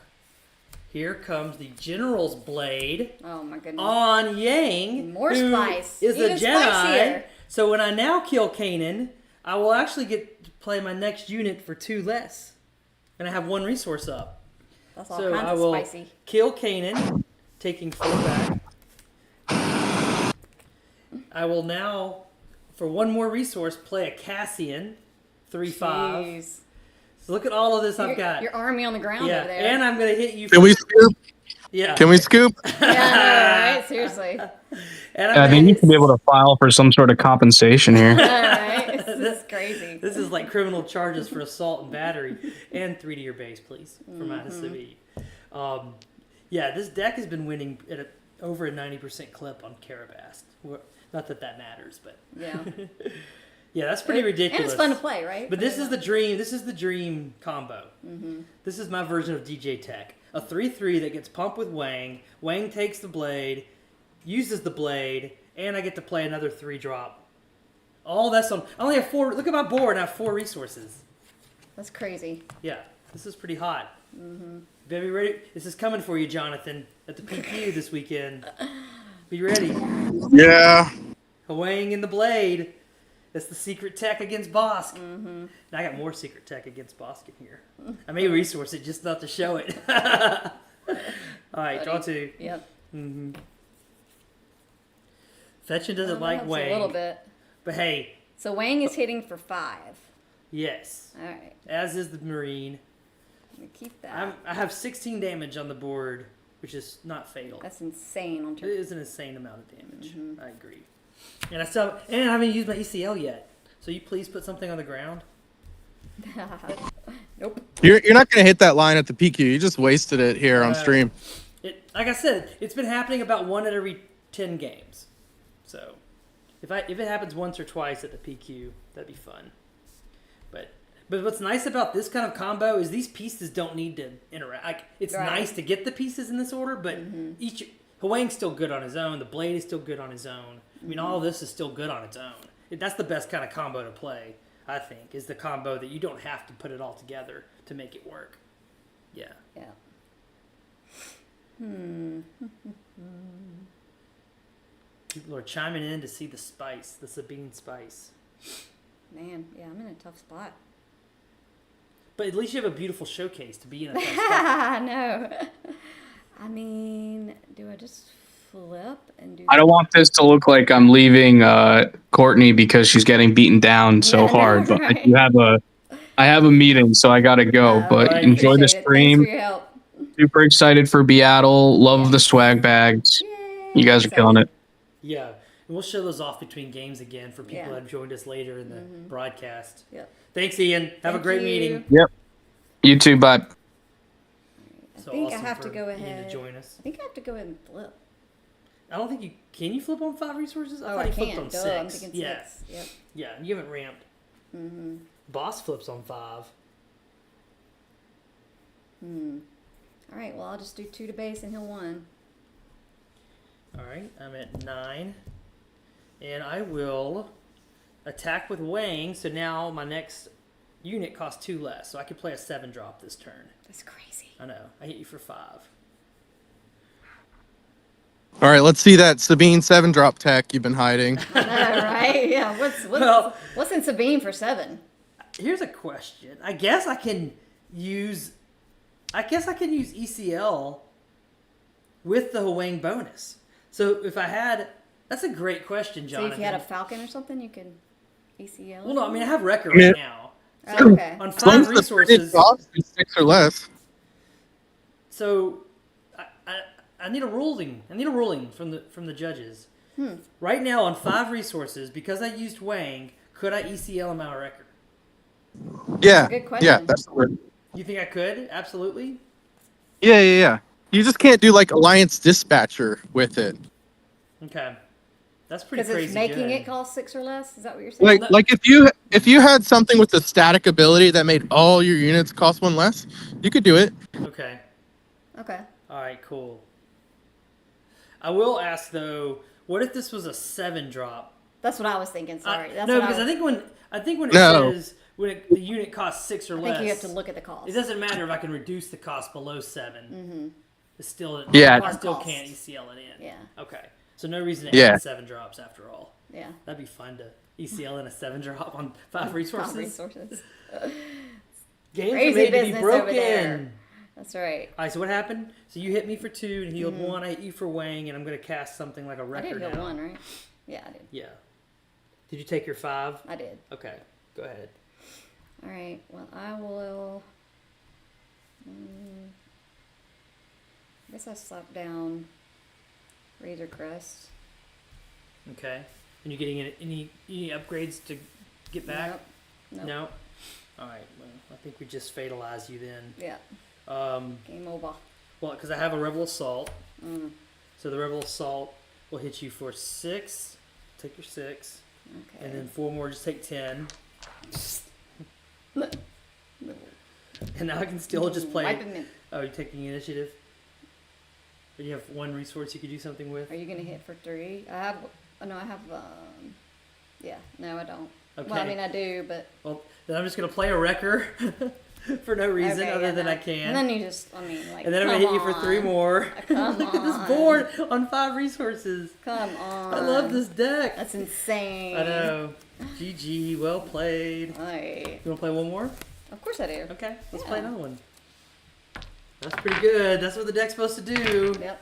Here comes the General's Blade Oh my goodness. on Yang. More who spice. Is a Even Jedi. spicier. So when I now kill Kanan, I will actually get to play my next unit for 2 less. And I have 1 resource up. That's all So kinds I of will spicy. kill Kanan, taking 4 back. I will now, for 1 more resource, play a Cassian, 3/5. Jeez. So look at all of this I've got. Your army on the ground Yeah, over there. and I'm gonna hit you. Can we scoop? Yeah. Can we scoop? Yeah, I know, right? Seriously. All And I'm I gonna think you hit- should be able to file for some sort of compensation here. right. This is crazy. This is like criminal charges for assault and battery, and 3 to your base, please, for minus Sabine. Yeah, this deck has been winning at over a 90% clip on Karabast. Not that that matters, but Yeah. yeah, that's pretty ridiculous. And it's fun to play, right? But this is the dream. This is the dream combo. This is my version of DJ Tech. A 3/3 that gets pumped with Wang. Wang takes the blade, uses the blade, and I get to play another 3-drop. All that's on. I only have 4. Look at my board. I have 4 resources. That's crazy. Yeah, this is pretty hot. Baby, ready? This is coming for you, Jonathan, at the PQ this weekend. Be ready. Yeah. Hwang in the blade. That's the secret tech against Bosk. Now I got more secret tech against Bosk in here. I may resource it just not to show it. Alright, draw 2. Yep. Fetching doesn't like A Wang. little bit. But hey, So Wang is hitting for 5. yes. All right. As is the Marine. Let me keep that. I have 16 damage on the board, which is not fatal. That's insane on It turn. is an insane amount of damage. I agree. And I haven't used my ECL yet. So you please put something on the ground. Nope. You're not gonna hit that line at the PQ. You just wasted it here on stream. Like I said, it's been happening about 1 at every 10 games. So if it happens once or twice at the PQ, that'd be fun. But what's nice about this kind of combo is these pieces don't need to interact. Like, it's nice to get the pieces in this order, but each Hwang's still good on his own. The blade is still good on his own. I mean, all of this is still good on its own. That's the best kind of combo to play, I think, is the combo that you don't have to put it all together to make it work. Yeah. Yeah. People are chiming in to see the spice, the Sabine spice. Man, yeah, I'm in a tough spot. But at least you have a beautiful showcase to be in a tough spot. No. I mean, do I just flip and do... I don't want this to look like I'm leaving Courtney because she's getting beaten down so hard. But I have a meeting, so I gotta go. But right. enjoy the Appreciate it. stream. Thanks for your help. Super excited for BIATL. Love the swag bags. Yay. You guys are killing it. Yeah. And we'll show those off between games again for people Yeah. that have joined us later in the broadcast. Yep. Thanks, Ian. Have a Thank great you. meeting. Yep. You too, bud. I So think I awesome have to for go Ian ahead. to join us. I think I have to go ahead and flip. I don't think you can. You flip on 5 resources? Oh, thought I you flipped can't. on Duh, 6. I'm thinking 6. Yep. Yeah, you haven't ramped. Boss flips on 5. All right, well, I'll just do 2 to base and he'll 1. All right, I'm at 9. And I will attack with Wang, so now my next unit costs 2 less. So I could play a 7 drop this turn. That's crazy. I know. I hit you for 5. All right, let's see that Sabine 7-drop tech you've been hiding. I know, right? Yeah, what's in Sabine for 7? Here's a question. I guess I can use ECL with the Hwang bonus. So if I had, that's a great question, So Jonathan. if you had a Falcon or something, you could ECL? Well, no, I mean I have record right now. Oh, okay. On As long 5 as the resources. cost is 6 or less. So I need a ruling. I need a ruling from the judges. Right now on 5 resources, because I used Wang, could I ECL him out of record? Yeah. Good question. Yeah, that's the word. You think I could? Absolutely. Yeah. You just can't do like Alliance Dispatcher with it. Okay. That's pretty Because crazy. it's making good. it cost 6 or less? Is that what you're saying? Like if you had something with the static ability that made all your units cost 1 less, you could do it. Okay. Okay. All right. Cool. I will ask though, what if this was a 7 drop? That's what I was thinking. Sorry. That's no, what because I think when it No. says the unit costs 6 or I less, think you have to look at the cost. it doesn't matter if I can reduce the cost below 7. It's still Yeah. I still Cost. can't ECL it in. Yeah. Okay. So no reason to Yeah. add 7 drops after all. Yeah. That'd be fun to ECL in a 7 drop on 5 resources. Top resources. Games Crazy are made to be business over broken. there. That's right. All right, so what happened? So you hit me for 2 and healed 1. I hit you for Wang, and I'm going to cast something like a I record did hit now. 1, right? Yeah, I did. Yeah. Did you take your 5? I did. Okay, go ahead. All right. Well, I will. I guess I slap down Razor Crest. Okay. And you getting any upgrades to get back? Nope. No? All right, well, I think we just fatalize you then. Yeah. Game over. Well, because I have a Rebel Assault. So the Rebel Assault will hit you for 6. Take your 6. Okay. And then 4 more, just take 10. And now I can still just play. Wipe him in. Oh, you're taking initiative? Or you have 1 resource you could do something with? Are you gonna hit for 3? I have. Oh, no, I have. Yeah. No, I don't. Okay. Well, I mean, I do, but Well, then I'm just going to play a Wrecker. for no reason Okay, other yeah, than no. I can. And then you just, I mean, like, And then I'm come gonna hit you for 3 on. more. Come Look at this on. board on 5 resources. Come on. I love this deck. That's insane. I know. GG, well played. Alright. You wanna play one more? Of course I do. Okay, let's Yeah. play another one. That's pretty good. That's what the deck's supposed to do. Yep.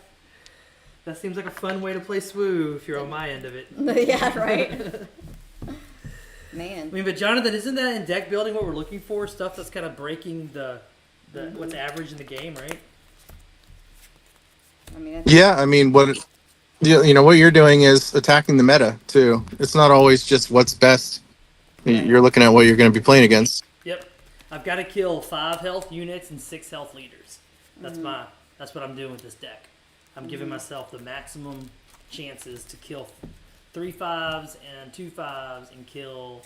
That seems like a fun way to play Wooooo if you're on my end of it. Yeah, right? Man. I mean, but Jonathan, isn't that in deck building what we're looking for? Stuff that's kind of breaking the what's average in the game, right? I mean, Yeah, I mean, what you're doing is attacking the meta too. It's not always just what's best. You're looking at what you're going to be playing against. Yep. I've got to kill 5 health units and 6 health leaders. That's what I'm doing with this deck. I'm giving myself the maximum chances to kill 3 5s and 2 5s and kill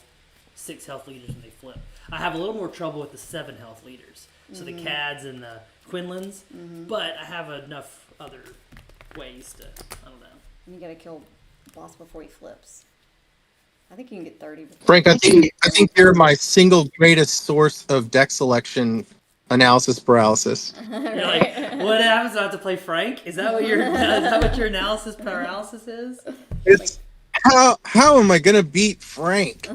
6 health leaders when they flip. I have a little more trouble with the 7 health leaders. So the Cads and the Quinlins, but I have enough other ways to, I don't know. you gotta kill the boss before he flips. I think you can get 30 before. Frank, I think you're my single greatest source of deck selection analysis paralysis. You're like, what happens? Do I have to play Frank? Is that what your analysis paralysis is? It's how am I gonna beat Frank?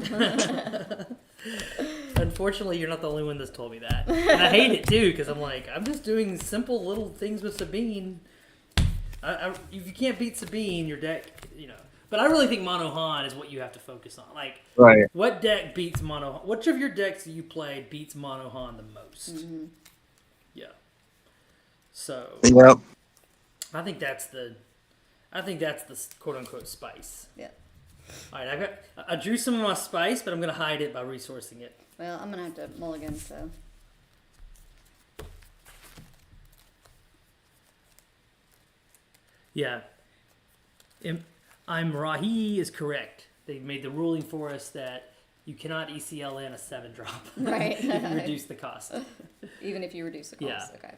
Unfortunately, you're not the only one that's told me that, and I hate it too because I'm like, I'm just doing simple little things with Sabine. If you can't beat Sabine, your deck, But I really think Mono Han is what you have to focus on. Like, Right. what deck beats Mono Han? Which of your decks that you played beats Mono Han the most? Yeah. So. Yep. I think that's the quote unquote spice. Yeah. All right, I drew some of my spice, but I'm gonna hide it by resourcing it. Well, I'm gonna have to mulligan, so. Yeah. I'm Rahi is correct. They made the ruling for us that you cannot ECL in a 7-drop. Right. If you reduce the cost. Even if you reduce the cost. Yeah. Okay.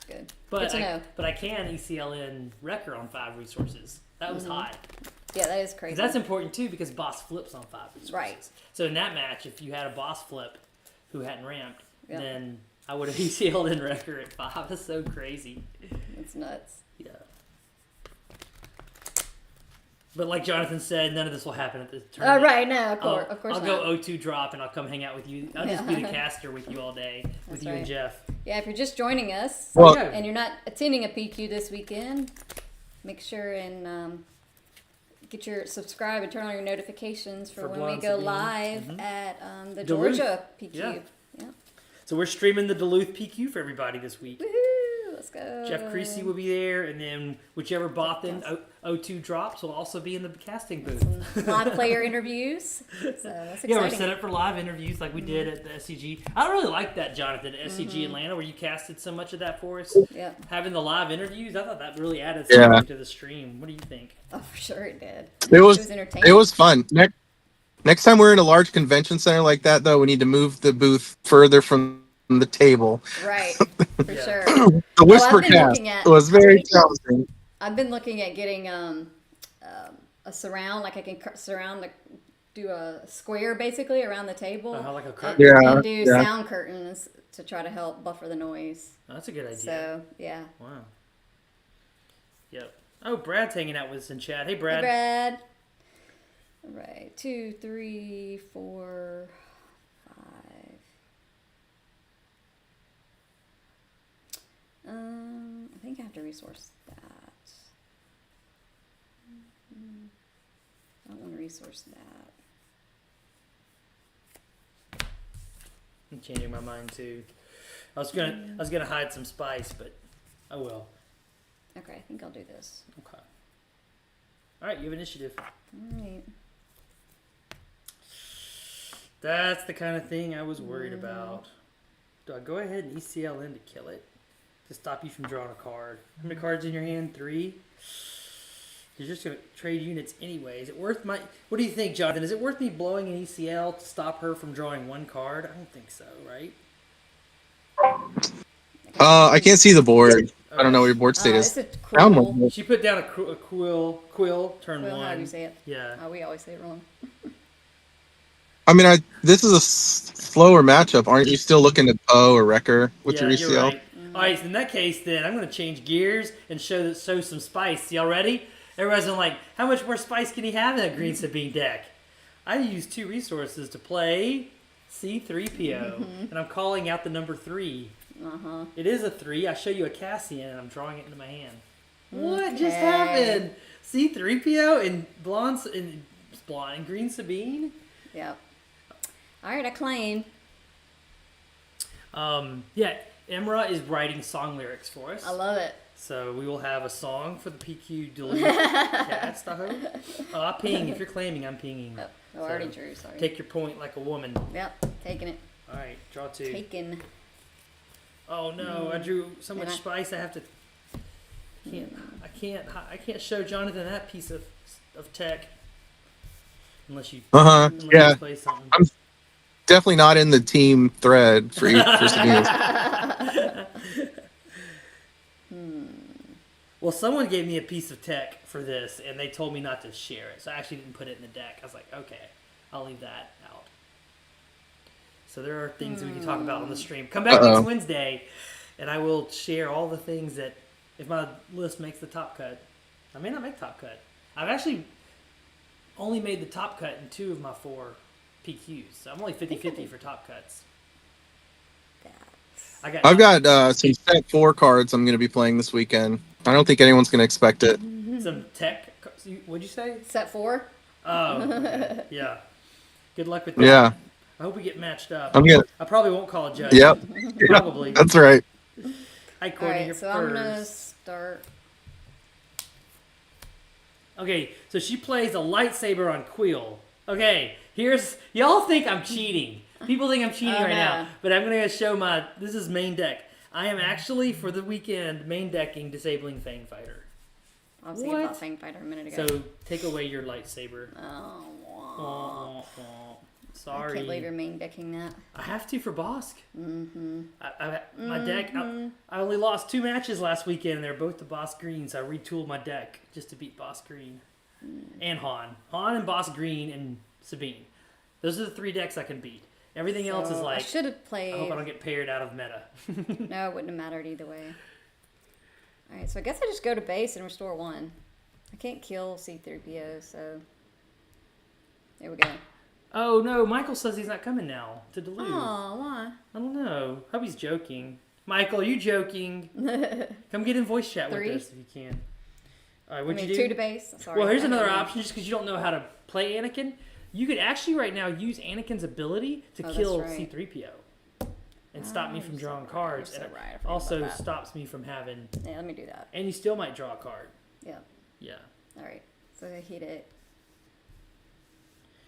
Good. But Good to know. But I can ECL in Wrecker on 5 resources. That was high. Yeah, that is crazy. That's important too because boss flips on 5 resources. Right. So in that match, if you had a boss flip who hadn't ramped, Yep. then I would have ECL'd in Wrecker at 5. That's so crazy. It's nuts. Yeah. But like Jonathan said, none of this will happen at the tournament. Right, no, of course I'll not. go O2 drop and I'll come hang out with you. I'll just be the caster with you all day, with That's you right. and Jeff. Yeah, if you're just joining us Well- and you're not attending a PQ this weekend, make sure and get your subscribe and turn on your notifications for when we Blonde go Sabine. live at the Duluth. Georgia PQ. Yeah. Yeah. So we're streaming the Duluth PQ for everybody this week. Woohoo! Let's go. Jeff Creasy will be there, and then whichever Bothan O2 drops will also be in the casting booth. Live player interviews. So that's exciting. Yeah, we're set up for live interviews like we did at the SCG. I really like that, Jonathan, at SCG Atlanta, where you casted so much of that for us. Yeah. Having the live interviews, I thought that really added Yeah. something to the stream. What do you think? Oh, for sure it did. It was entertaining. it was fun. Next time we're in a large convention center like that, though, we need to move the booth further from the table. Right. For Yeah. sure. The whisper I've been cast looking at- was very challenging. I've been looking at getting a surround, like I can do a square basically around the table. Like a and, curtain? Yeah, and do yeah. sound curtains to try to help buffer the noise. That's a good idea. So yeah. Wow. Yep. Oh, Brad's hanging out with us in chat. Hey, Brad. Hey, Brad. All right, 2, 3, 4, 5. I think I have to resource that. I don't want to resource that. I'm changing my mind too. I was gonna hide some spice, but I will. Okay, I think I'll do this. Okay. All right, you have initiative. All right. That's the kind of thing I was worried about. Do I go ahead and ECL in to kill it? To stop you from drawing a card? How many cards in your hand? 3? You're just going to trade units anyway. Is it worth my... What do you think, Jonathan? Is it worth me blowing an ECL to stop her from drawing 1 card? I don't think so, right? I can't see the board. I don't know what your board state It's is. a Round quill. one. She put down a quill, turn Quill, 1. how do you say it? Yeah. We always say it wrong. I mean, this is a slower matchup. Aren't you still looking at Poe or Wrecker with your you're ECL? right. All right, so in that case, then I'm going to change gears and show some spice. Y'all ready? Everybody's going like, how much more spice can he have in that green Sabine deck? I use 2 resources to play C3PO, and I'm calling out the number 3. It is a 3. I show you a Cassian, and I'm drawing it into my hand. What just happened? C3PO and blonde and green Sabine? Yep. All right, I claim. Yeah, Emra is writing song lyrics for us. I love it. So we will have a song for the PQ Duluth cast, I hope. I ping. If you're claiming, I'm pinging. Oh, I already drew, sorry. Take your point like a woman. Yep, taking it. All right, draw 2. Taken. Oh no, I drew so much spice. I have to. I can't show Jonathan that piece of tech unless you. Unless Yeah. you play something. I'm definitely not in the team thread for Sabine. Well, someone gave me a piece of tech for this, and they told me not to share it, so I actually didn't put it in the deck. I was like, okay, I'll leave that out. So there are things we can talk about on the stream. Come back next Wednesday, and I will share all the things that, if my list makes the top cut, I may not make top cut. I've actually only made the top cut in 2 of my 4 PQs, so I'm only 50-50 for top cuts. I've got some set 4 cards I'm going to be playing this weekend. I don't think anyone's going to expect it. Some tech. What'd you say? Set 4? Oh, okay. Yeah. Good luck with that. Yeah. I hope we get matched up. I probably won't call a judge. Yep. Probably. That's right. Hi, Courtney. Alright, You're so I'm going to first. start. Okay, so she plays a lightsaber on Quill. Okay, y'all think I'm cheating. People think I'm cheating right now, but I'm going to show this is main deck. I am actually, for the weekend, main decking Disabling Fang Fighter. I was thinking about Fang Fighter a minute ago. So, take away your lightsaber. Oh, Sorry. I can't believe you're main decking that. I have to for Bosk. My deck, I only lost 2 matches last weekend, and they're both the Boss Greens. I retooled my deck just to beat Boss Green. And Han. Han and Boss Green and Sabine. Those are the 3 decks I can beat. Everything else is like, I should have played. I hope I don't get paired out of meta. No, it wouldn't have mattered either way. Alright, so I guess I just go to base and restore 1. I can't kill C3PO, so there we go. Oh no, Michael says he's not coming now to Duluth. Oh, why? I don't know. Hope he's joking. Michael, are you joking? Come get in voice chat 3? with us if you can. All right, what'd I mean, you do? 2 to base. Sorry. Well, here's another option, just because you don't know how to play Anakin. You could actually right now use Anakin's ability to kill C-3PO and stop me from drawing cards. And it also stops me from having... Yeah, let me do that. And you still might draw a card. Yeah. Yeah. Alright, so I hit it.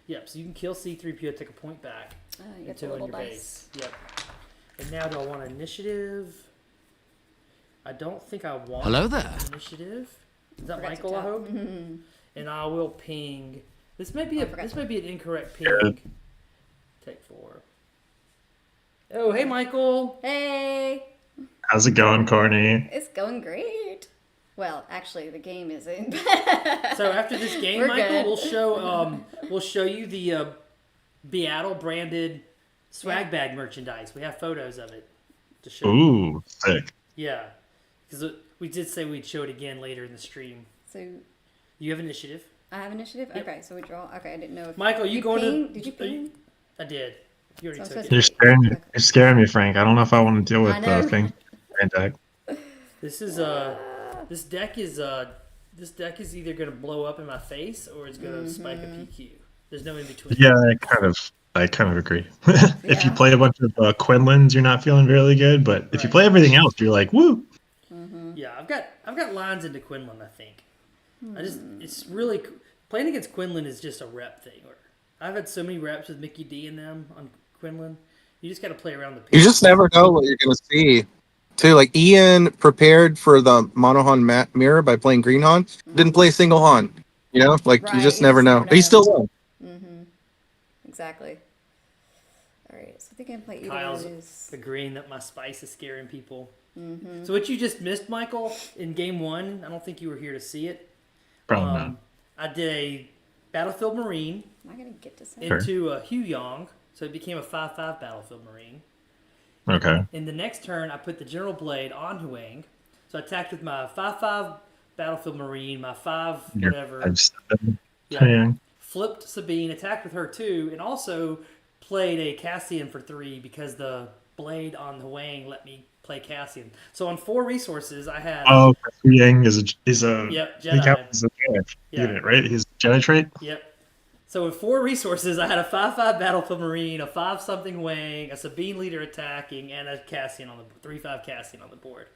Yep, so you can kill C-3PO, take a point back You get the until little in your dice. base. Yep. And now do I want initiative? I don't think I want initiative. Is that Michael, I hope? And I will ping... This might be an incorrect ping. Take 4. Oh, hey, Michael. Hey. How's it going, Courtney? It's going great. Well, actually, the game isn't. So after this game, Michael, we'll show you the BIATL branded swag bag merchandise. We have photos of it to show. Ooh, sick. Yeah, because we did say we'd show it again later in the stream. So you have initiative. I have initiative? Yep. Okay, so we draw. Okay, I didn't know if... Michael, you going ping? to... Did you ping? I did. You already took it. You're scaring me, Frank. I don't know if I want to deal with the thing. Deck. This is this deck is either gonna blow up in my face or it's gonna spike a PQ. There's no in between. Yeah, I kind of agree. If you play a bunch of Quinlins, you're not feeling really good. But if you play everything else, you're like, woo. Yeah, I've got lines into Quinlan. I think. It's really playing against Quinlan is just a rep thing. I've had so many reps with Mickey D and them on Quinlan. You just got to play around the pitch. You just never know what you're going to see. Too, like Ian prepared for the Monohan mirror by playing Green Han. Didn't play a single Han. You know, like you just never know. But he still won. Exactly. All right, so I think I can play either Kyle's of these. agreeing that my spice is scaring people. So what you just missed, Michael, in game 1, I don't think you were here to see it. Probably not. I did Battlefield Marine Am I gonna get to say? into a Huyong, so it became a 5/5 Battlefield Marine. Okay. In the next turn, I put the General Blade on Huang, so I attacked with my 5/5 Battlefield Marine, my 5 whatever. Yeah. Flipped Sabine, attacked with her too, and also played a Cassian for 3 because the blade on the Huang let me play Cassian. So on 4 resources, I had. Oh, Yang is a Yep, Jedi. Jedi. Unit, right? He's a Jedi trait. Yep. So with 4 resources, I had a 5/5 Battlefield Marine, a 5-something Wang, a Sabine leader attacking, and a Cassian on the 3/5 Cassian on the board.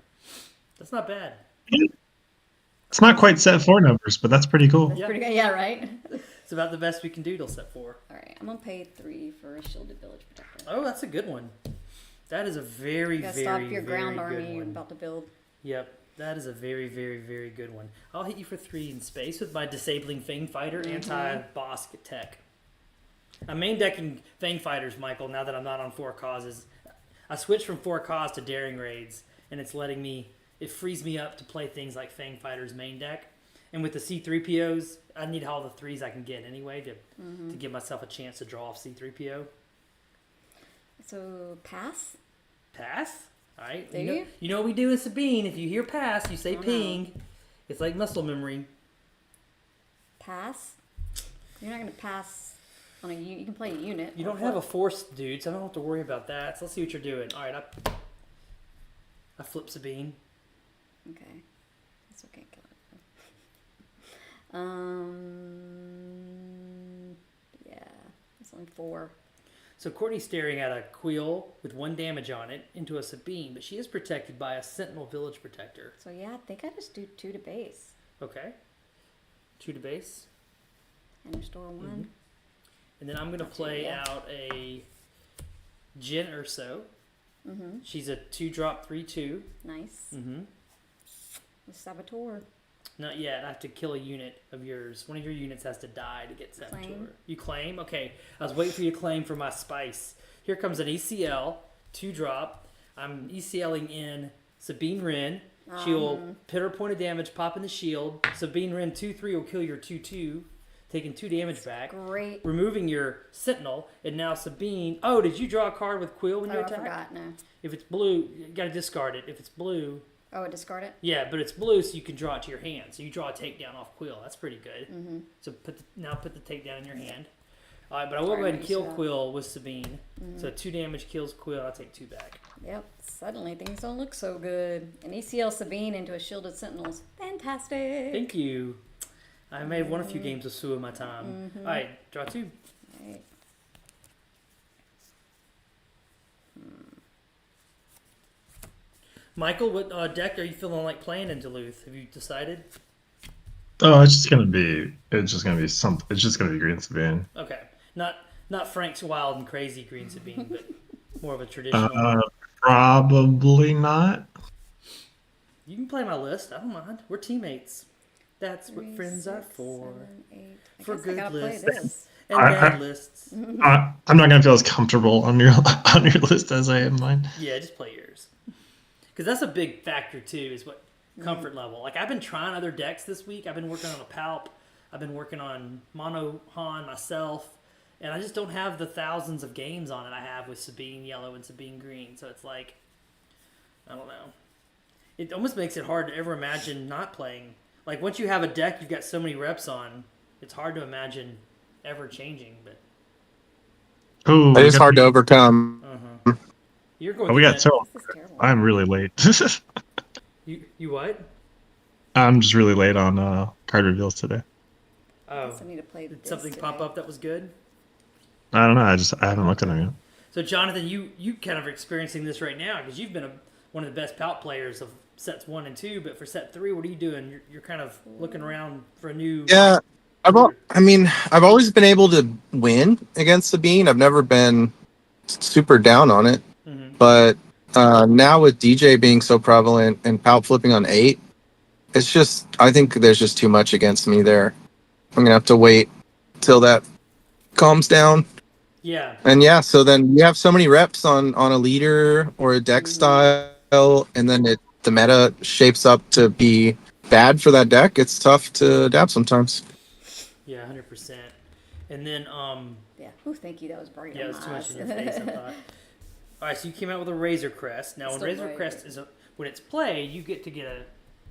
That's not bad. It's not quite set 4 numbers, but that's pretty cool. That's pretty good. Yeah, right. It's about the best we can do till set 4. All right, I'm gonna pay 3 for a shielded village protector. Oh, that's a good one. That is a very, You gotta very, stop your very ground good army you're one. about to build. Yep, that is a very, very, very good one. I'll hit you for 3 in space with my disabling Fang Fighter anti-boss tech. I'm main decking Fang Fighters, Michael, now that I'm not on 4 causes. I switched from 4 cause to Daring Raids, and it's letting me, it frees me up to play things like Fang Fighters main deck. And with the C3POs, I need all the 3s I can get anyway to give myself a chance to draw off C3PO. So pass. Pass? All right. Do You know what we do in Sabine. If you hear pass, you say ping. It's like muscle memory. Pass. You're not gonna pass on a unit. You can play a unit. You don't have a force, dude, so I don't have to worry about that. So let's see what you're doing. All right, I flip Sabine. Okay. That's okay. Yeah. It's only 4. So Courtney's staring at a Quill with 1 damage on it into a Sabine, but she is protected by a Sentinel Village Protector. So yeah, I think I just do 2 to base Okay. 2 to base. and restore 1. And then I'm going to play out a Jin Urso. She's a 2-drop 3/2. Nice. The Saboteur. Not yet. I have to kill a unit of yours. One of your units has to die to get Saboteur. Claim. You claim? Okay. I was waiting for you to claim for my spice. Here comes an ECL, 2-drop. I'm ECLing in Sabine Wren. She'll put her point of damage, pop in the shield. Sabine Wren 2/3 will kill your 2/2, taking 2 damage back. Great. Removing your Sentinel, and now Sabine. Oh, did you draw a card with Quill when you I attack? forgot. No. If it's blue, you gotta discard it. If it's blue, Oh, discard it. yeah, but it's blue, so you can draw it to your hand. So you draw a takedown off Quill. That's pretty good. So now put the takedown in your hand. All right, but I will go ahead and kill Quill with Sabine. So 2 damage kills Quill. I'll take 2 back. Yep. Suddenly things don't look so good. An ECL Sabine into a shielded Sentinels. Fantastic. Thank you. I may have won a few games with Sue in my time. All right, draw 2. Right. Michael, what deck are you feeling like playing in Duluth? Have you decided? Oh, it's just gonna be something. It's just gonna be Green Sabine. Okay, not Frank's wild and crazy Green Sabine, but more of a traditional. Probably not. You can play my list. I don't mind. We're teammates. That's what 3, friends are 6, for. 7, 8. For guess I good gotta play lists. this. And bad lists. I'm not gonna feel as comfortable on your list as I am mine. Yeah, just play yours. Because that's a big factor too. Is what comfort level. Like I've been trying other decks this week. I've been working on a Palp. I've been working on Mono Han myself, and I just don't have the thousands of games on it I have with Sabine Yellow and Sabine Green. So it's like, I don't know. It almost makes it hard to ever imagine not playing. Like once you have a deck you've got so many reps on, it's hard to imagine ever changing. But Ooh, It is hard to overcome. you're going. Oh, we got so. This is terrible. I'm really late. You what? I'm just really late on card reveals today. Oh, I need to play did this something today. pop up that was good? I don't know. I haven't looked at them yet. So Jonathan, you kind of are experiencing this right now because you've been one of the best Palp players of sets 1 and 2. But for set 3, what are you doing? You're kind of looking around for a new. Yeah, I've always been able to win against Sabine. I've never been super down on it, but now with DJ being so prevalent and Palp flipping on 8, it's just I think there's just too much against me there. I'm gonna have to wait till that calms down. Yeah. And yeah, so then you have so many reps on a leader or a deck style, and then the meta shapes up to be bad for that deck. It's tough to adapt sometimes. Yeah, 100%. And then Yeah. Oh, thank you. That was bright. yeah, on it was my too much eyes. in your face, I thought. All right, so you came out with a Razor Crest. Now, when Still Razor Razor. Crest is when it's played, you get to get a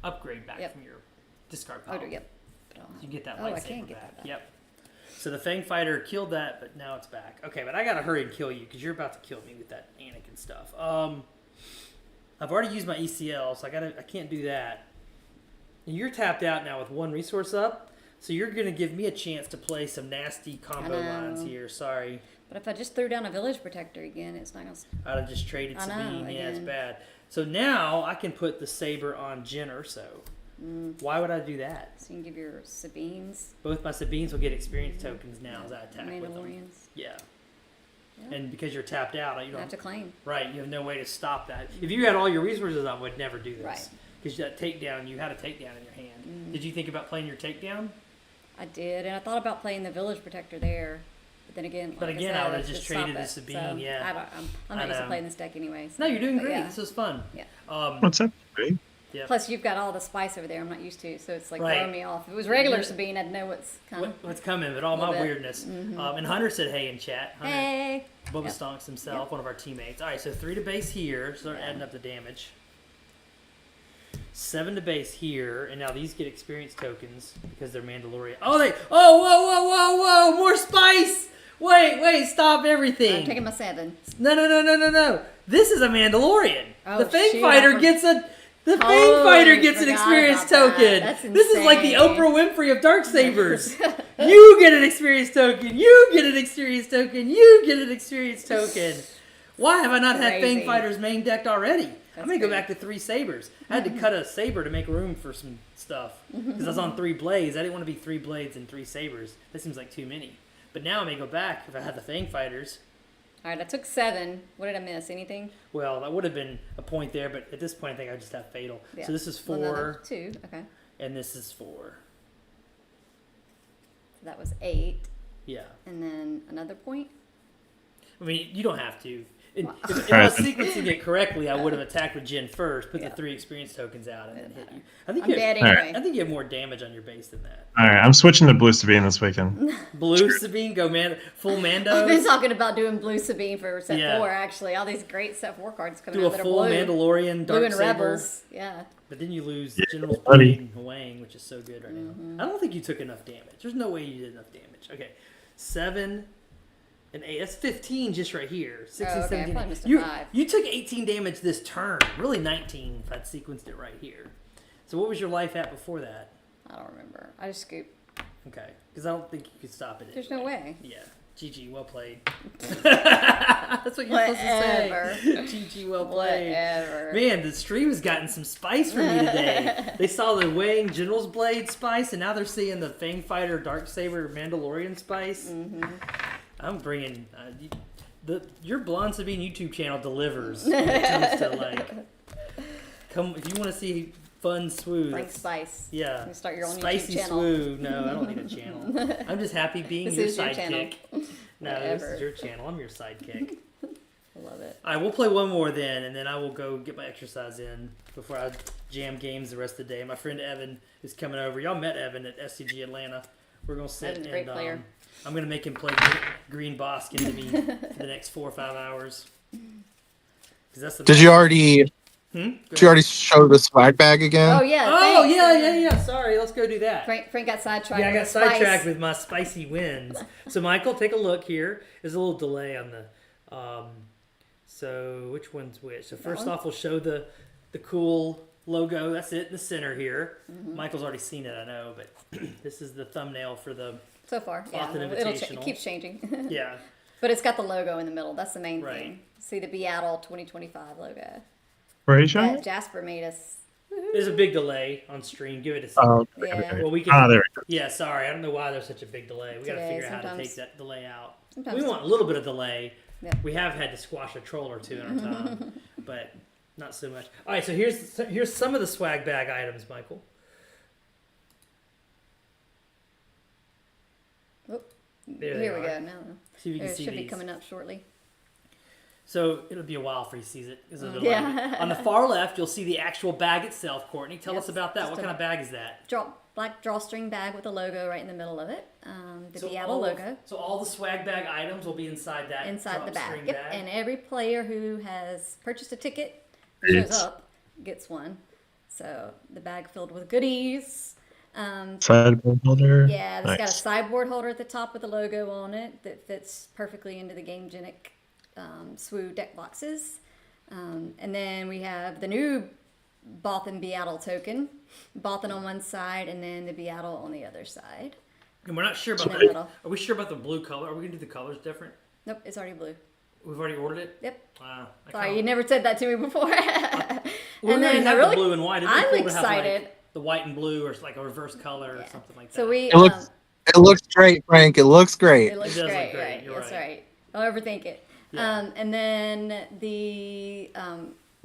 upgrade back Yep. from your discard Oh, pile. yep. But I'll- You get that Oh, I lightsaber can't get back. that back. Yep. So the Fang Fighter killed that, but now it's back. Okay, but I gotta hurry and kill you because you're about to kill me with that Anakin stuff. I've already used my ECL, so I can't do that. And you're tapped out now with one resource up, so you're gonna give me a chance to play some nasty combo I know. lines here. Sorry, But if I just threw down a village protector again, it's not gonna. I'd have just traded I know, Sabine. Yeah, it's again. bad. So now I can put the saber on Jen Urso. Why would I do that? So you can give your Sabines, Both my Sabines will get experience tokens now as I attack with them. Mandalorians. Yeah. Yeah. And because you're tapped out, you You don't have to claim. right. You have no way to stop that. If you had all your resources, I would never do this. Right. Because that takedown, you had a takedown in your hand. Did you think about playing your takedown? I did, and I thought about playing the village protector there, but then again, But like I again, I said, would've it's just stop traded the it. Sabine, So, yeah. I'm I not used to know. playing this deck anyway. No, you're doing But great. yeah. This was fun. Yeah. What's up, babe? Yeah. Plus, you've got all the spice over there. I'm not used to, so it's like Right. throwing me off. If it was regular Sabine, I'd know what's coming. What's coming, but all my Little bit. weirdness. And Hunter said hey in chat. Hunter, Hey, Bubba Yep. Stonks himself, one of our teammates. All right, so 3 to base here. Start Yeah. adding up the damage. 7 to base here, and now these get experience tokens because they're Mandalorian. Oh, whoa, more spice! Wait, stop everything. I'm taking my 7. No. This is a Mandalorian. Oh, the Fang shoot, Fighter I gets a... The Fang Totally Fighter gets an forgot experience about that. token. That's This is like the insane. Oprah Winfrey of Darksabers. You get an experience token. You get an experience token. You get an experience token. Why have I not had Crazy. Fang Fighters main decked already? I'm That's going to go great. back to 3 sabers. I had to cut a saber to make room for some stuff. Because I was on 3 blades. I didn't want to be 3 blades and 3 sabers. That seems like too many. But now I may go back if I had the Fang Fighters. All right, I took 7. What did I miss? Anything? Well, that would have been a point there, but at this point I think I just have fatal. Yeah. So this is 4, Well, another 2. Okay. and this is 4. So that was 8. Yeah. And then another point. I mean, you don't have to. If I was Alright. sequencing it correctly, I would have attacked with Jen first, put Yeah. the 3 experience tokens out, and then hit you. I think I'm you dead have, anyway. I think you have more damage on your base than that. All right, I'm switching to blue Sabine this weekend. Blue Sabine, go full I've been Mando. talking about doing blue Sabine for set Yeah. 4, actually. All these great set 4 cards coming Do out a that are full blue. Mandalorian Blue Dark and Saber. Rebels. Yeah. But then you lose Yeah, General's buddy. Blade and Huang, which is so good right now. I don't think you took enough damage. There's no way you did enough damage. Okay, 7 and 8. That's 15 just right here. 16, Oh, okay, I 17. probably missed a You, 5. you took 18 damage this turn. Really 19 if I'd sequenced it right here. So what was your life at before that? I don't remember. I just scooped. Okay, because I don't think you could stop it. There's anyway. no way. Yeah. GG, well played. That's what you're Whatever. supposed to say. GG, well played. Whatever. Man, the stream has gotten some spice for me today. They saw the Wang General's Blade spice, and now they're seeing the Fang Fighter Darksaber Mandalorian spice. I'm bringing your Blonde Sabine YouTube channel delivers when it comes to like come if you want to see fun swoos. Frank Spice. Yeah. You start your own Spicy YouTube channel. swoo. No, I don't need a channel. I'm just happy being This your is your channel. sidekick. No, this Whatever. is your channel. I'm your sidekick. I love it. All right, we'll play one more then, and then I will go get my exercise in before I jam games the rest of the day. My friend Evan is coming over. Y'all met Evan at SCG Atlanta. We're gonna sit Evan's a great and player. I'm gonna make him play Green Bosk into me for the next 4 or 5 hours. 'Cause that's the Did you already? Go Did ahead. you already show the swag bag again? Oh, yeah. Oh thanks. yeah. Sorry, let's go do that. Frank got sidetracked. Yeah, I got with spice. sidetracked with my spicy wins. So, Michael, take a look here. There's a little delay on the. So, which one's which? So, first one? off, we'll show the cool logo. That's it in the center here. Michael's already seen it, I know, but this is the thumbnail for the. So far, yeah. Bothan It Invitational. keeps changing. Yeah. But it's got the logo in the middle. That's the main Right. thing. See the BIATL 2025 logo. Where are you showing? That Jasper made us. There's a big delay on stream. Give it a second. Oh, Yeah. Well, we can. there we go. Yeah, sorry. I don't know why there's such a big delay. We got to Today, figure out how to sometimes- take that delay out. Sometimes- We want a little bit of delay. Yeah. We have had to squash a troll or two in our time, but not so much. All right, so here's some of the swag bag items, Michael. Oh, There they here we are. go. No. See if you It can see should be these. coming up shortly. So it'll be a while before he sees it. 'Cause of the Yeah. delay. On the far left, you'll see the actual bag itself. Courtney, tell Yes, us about that. just What a- kind of bag is that? Drop black drawstring bag with a logo right in the middle of it. The So BIATL all logo. So all the swag bag items will be inside that Inside the bag. drawstring Yep. bag. And every player who has purchased a ticket, who shows up, gets one. So the bag filled with goodies. Sideboard holder. Yeah, it's got a Nice. sideboard holder at the top with a logo on it that fits perfectly into the GameGenic SWU deck boxes. And then we have the new Bothan BIATL token. Bothan on one side and then the BIATL on the other side. And we're not sure about In the that. middle. Are we sure about the blue color? Are we gonna do the colors different? Nope, it's already blue. We've already ordered it. Yep. Wow. Sorry, you never said that to me before. We already have the blue and white. It'd be I'm cool to excited. have like the white and blue, or like a reverse color, or something like that. So we. It looks great, Frank. It looks great. It looks It does great, look great, right? you're That's right. right. Don't overthink it. Yeah. And then the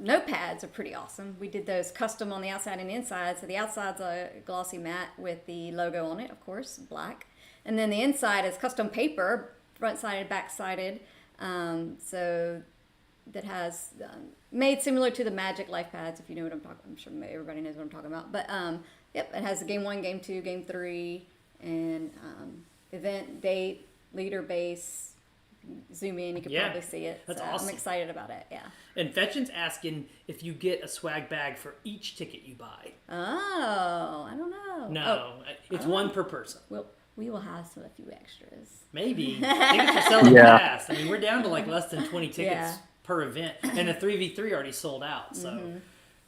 notepads are pretty awesome. We did those custom on the outside and inside. So the outside's a glossy matte with the logo on it, of course, black. And then the inside is custom paper, front-sided, back-sided. So that has made similar to the Magic Life Pads, if you know what I'm talking. I'm sure everybody knows what I'm talking about. But yep, it has the Game 1, Game 2, Game 3, and event, date, leader base. Zoom in, you can Yeah, probably see it. that's So awesome. I'm excited about it. Yeah. And Fetchin's asking if you get a swag bag for each ticket you buy. Oh, I don't know. No, it's one per person. Well, we will have a few extras. Maybe. Tickets are selling Yeah. fast. I mean, we're down to like less than 20 tickets Yeah. per event, and the 3v3 already sold out. So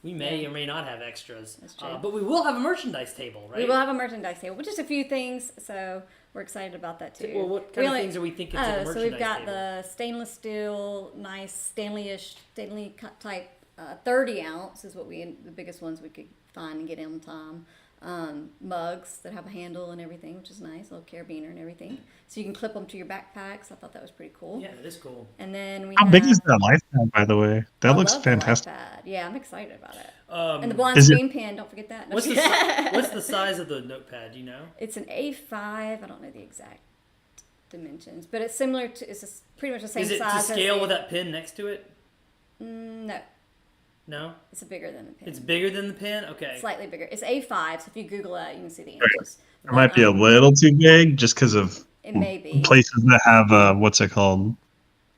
we may or may not have extras. That's true. But we will have a merchandise table, right? We will have a merchandise table, which is a few things, so we're excited about that too. Well, what kind of things are we thinking to the merchandise So we've got table? the stainless steel, nice Stanley cut type 30 ounce is what the biggest ones we could find and get in time. Mugs that have a handle and everything, which is nice, a little carabiner and everything. So you can clip them to your backpacks. I thought that was pretty cool. Yeah, that is cool. And then we How have, big is that life pad, by the way? That I looks love the fantastic. iPad. Yeah, I'm excited about it. Um, And the blonde Is it- screen pen, don't forget that. No, what's the size of the notepad? Do you know? It's an A5. I don't know the exact dimensions, but it's similar to. It's pretty much the same Is it to size. scale as with that pin next to it? No, No, it's bigger than the pen. it's bigger than the pin. Okay. Slightly bigger. It's A5. So if you Google that, you can see the inches. It might be a little too big just because of It may be. places that have what's it called?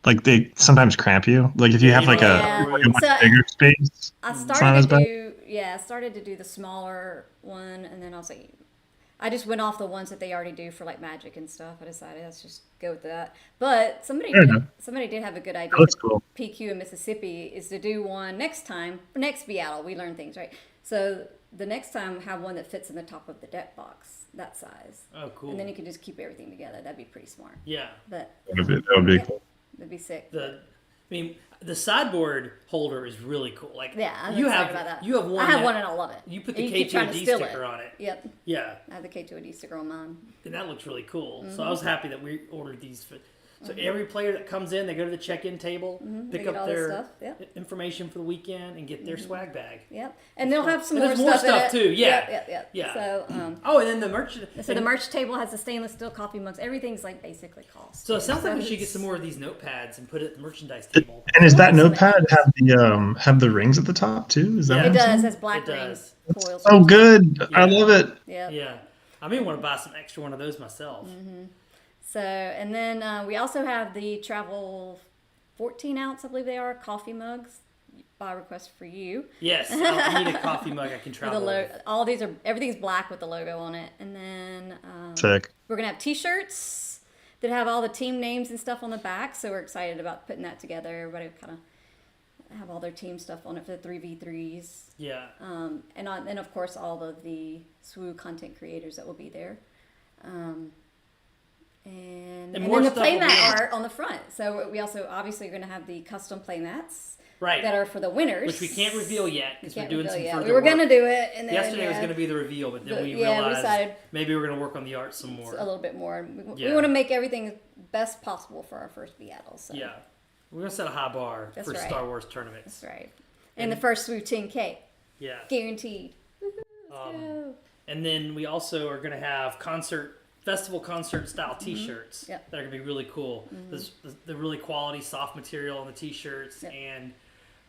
Like they sometimes cramp you. Like if you have like Yeah. a much So- bigger space. I It's not started as to bad. do the smaller one, and then I was like, I just went off the ones that they already do for like Magic and stuff. I decided let's just go with that. But somebody did have a good idea. That's for cool. PQ in Mississippi is to do one next BIATL. We learn things, right? So the next time have one that fits in the top of the deck box, that size. Oh, cool. And then you can just keep everything together. That'd be pretty smart. Yeah. But That would be yeah, cool. that'd be sick. The sideboard holder is really cool. Like Yeah, I'm you excited have about that. you have one. I have that- one and I love it. You put the And keep trying to KTOD steal sticker it. on it. Yep, Yeah, I have the KTOD sticker on mine. and that looks really cool. Mm-hmm. So I was happy that we ordered these. So every player that comes in, they go to the check-in table, They pick get up all this their stuff, yep. information for the weekend, and get their swag bag. Yep, and they'll have some And more there's more stuff, stuff in it. too, yeah. Yep. Yeah. So, Oh, and then the merch. so the merch table has the stainless steel coffee mugs. Everything's like basically cost. So it sounds like we should get some more of these notepads and put it at the merchandise table. And is that Excellent. notepad have the rings at the top too? Is that Yeah. what It I'm does. saying? Has black It rings. does. Foils. Oh, good. I Yeah. love it. Yep. Yeah, I may want to buy some extra one of those myself. So, and then we also have the travel 14 ounce, I believe they are, coffee mugs by request for you. Yes, I need a coffee mug I can With travel the with. all these are, everything's black with the logo on it. And then Sick. we're going to have t-shirts that have all the team names and stuff on the back. So we're excited about putting that together. Everybody kind of have all their team stuff on it for the 3v3s. Yeah. And of course, all of the SWU content creators that will be there. And more then the stuff will be playmat in- art on the front. So we also obviously are going to have the custom playmats Right. that are for the winners. Which we can't reveal yet because we're Can't doing reveal some yet. further We were work. going to do it, and then Yesterday was going to be the reveal, but then But, we yeah, we realized decided- maybe we're going to work on the art some more. a little bit more. We Yeah. want to make everything best possible for our first BIATL. So Yeah. We're going to set a high bar That's for right. Star Wars tournaments. that's right. And the first SWU 10K, Yeah. guaranteed. Go. And then we also are going to have festival concert style T-shirts Yep. that are going to be really cool. The really quality soft material on the T-shirts, Yep. and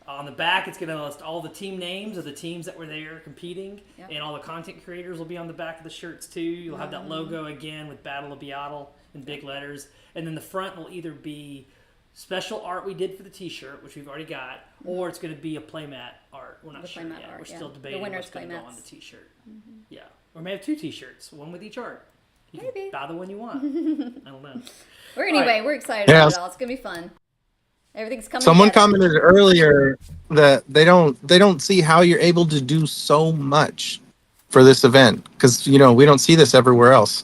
On the back, it's going to list all the team names of the teams that were there competing, Yep. and all the content creators will be on the back of the shirts too. You'll have that logo again with Battle of BIATL in big letters, and then the front will either be special art we did for the T-shirt, which we've already got, or it's going to be a playmat art. We're not The sure playmat yet. art, We're yeah. still The debating winner's what's going to go playmats. on the T-shirt. Yeah, or may have 2 T-shirts, one with each art. You Maybe. can buy the one you want. I don't know. Or anyway, right. we're excited about it all. It's gonna be fun. Everything's coming Someone together. commented earlier that they don't see how you're able to do so much for this event because we don't see this everywhere else.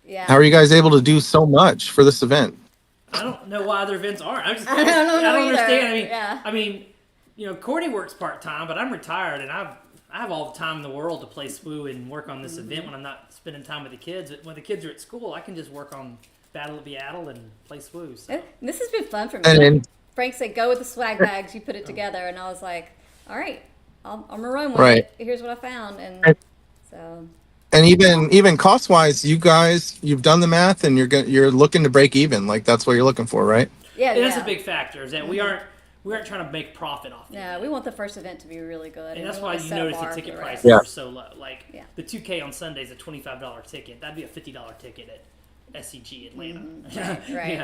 Yeah. How are you guys able to do so much for this event? I don't know why other events aren't. I don't know either. understand. I mean, Courtney works part-time, but I'm retired, and I have all the time in the world to play Wooooo and work on this event when I'm not spending time with the kids. But when the kids are at school, I can just work on Battle of BIATL and play Wooooo. So. this has been fun for me. And Frank said, "Go with the swag bags. You put it together," and I was like, "All right, I'm gonna run with Right. it. Here's what I found." And Right. so, and even cost wise, you've done the math and you're looking to break even. Like that's what you're looking for, right? yeah, And that's yeah. a big factor, is that we aren't trying to make profit off it. Yeah, we want the first event to be really good, And that's we why want to you set a notice the bar ticket for prices rest. are so low. Like Yeah. the 2K on Sunday is a $25 ticket. That'd be a $50 ticket at SCG Atlanta. Right.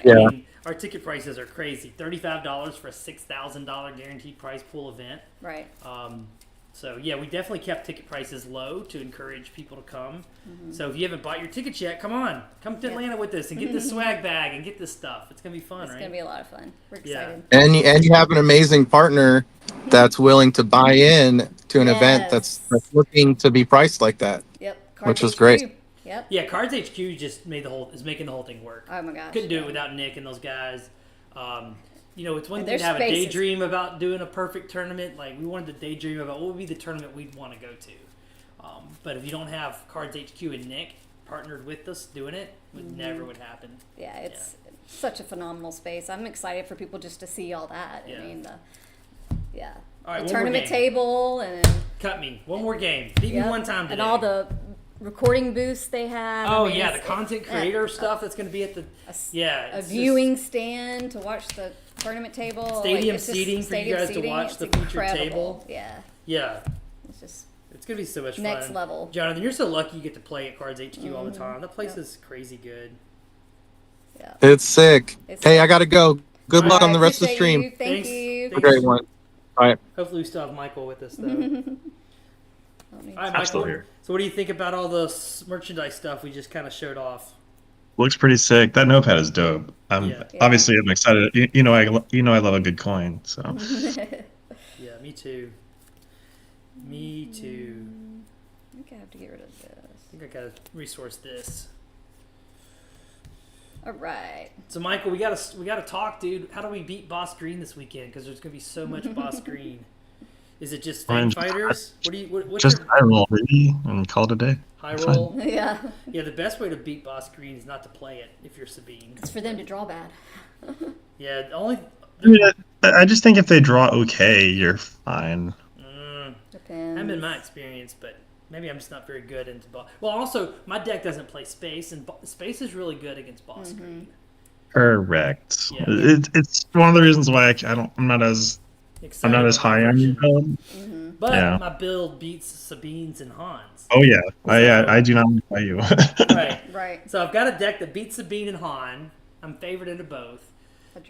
Yeah. I mean, our ticket prices are crazy. $35 for a $6,000 guaranteed prize pool event. Right. So yeah, we definitely kept ticket prices low to encourage people to come. So if you haven't bought your tickets yet, come to Atlanta with us and get this swag bag and get this stuff. It's gonna be fun, It's right? gonna be a lot of fun. We're Yeah. excited. And you have an amazing partner that's willing to buy in to an event that's looking to be priced like that. Yep. Which was HQ. great. Yep. Yeah, Cards HQ just is making the whole thing work. Oh my gosh. Couldn't do yeah. it without Nick and those guys. It's one And thing to there's have a spaces. daydream about doing a perfect tournament. Like we wanted to daydream about what would be the tournament we'd want to go to. But if you don't have Cards HQ and Nick partnered with us doing it, it never would happen. Yeah, it's such a phenomenal space. I'm excited for people just to see all that. Yeah. I mean, All right, the one more tournament game. table and Cut me. One more game. Beat me yep, one time today. and all the recording booths they have. Oh I mean, yeah, the it's- content creator stuff that's going to be at the a it's viewing stand to watch the tournament table. Stadium it's just seating for you stadium guys to seating. watch It's the featured incredible. table. Yeah, Yeah, it's just it's going to be so much next fun. level. Jonathan, you're so lucky you get to play at Cards HQ all the time. That place is crazy good. Yeah. It's sick. Hey, I gotta go. Good luck All on the right, rest of the appreciate stream. you. Thank Thanks. you. Have a great one. All right. Hopefully we still have Michael with us though. Don't need All right, to- I'm Michael. still here. So what do you think about all the merchandise stuff we just kind of showed off? Looks pretty sick. That notepad is dope. Yeah. Obviously I'm excited. I love a good coin. So Yeah, me too. Me too. I think I have to get rid of this. I think I gotta resource this. All right. So Michael, we gotta talk, dude. How do we beat Boss Green this weekend? Because there's gonna be so much Boss Green. Is it just Fang Fighters? What's just your high roll maybe and call it a day. high roll? Yeah. Yeah, the best way to beat Boss Green is not to play it if you're Sabine. It's for them to draw bad. Yeah, the only I mean, I just think if they draw okay, you're fine. Depends. hasn't been my experience, but maybe I'm just not very good into boss. Well, also my deck doesn't play space, and space is really good against Boss Green. Correct. Yeah. It's one of the reasons why I'm not as Excited about high that on your version. build. But Yeah. my build beats Sabine's and Han's. Oh yeah, I do not know you. Right. Right. So I've got a deck that beats Sabine and Han. I'm favored into both.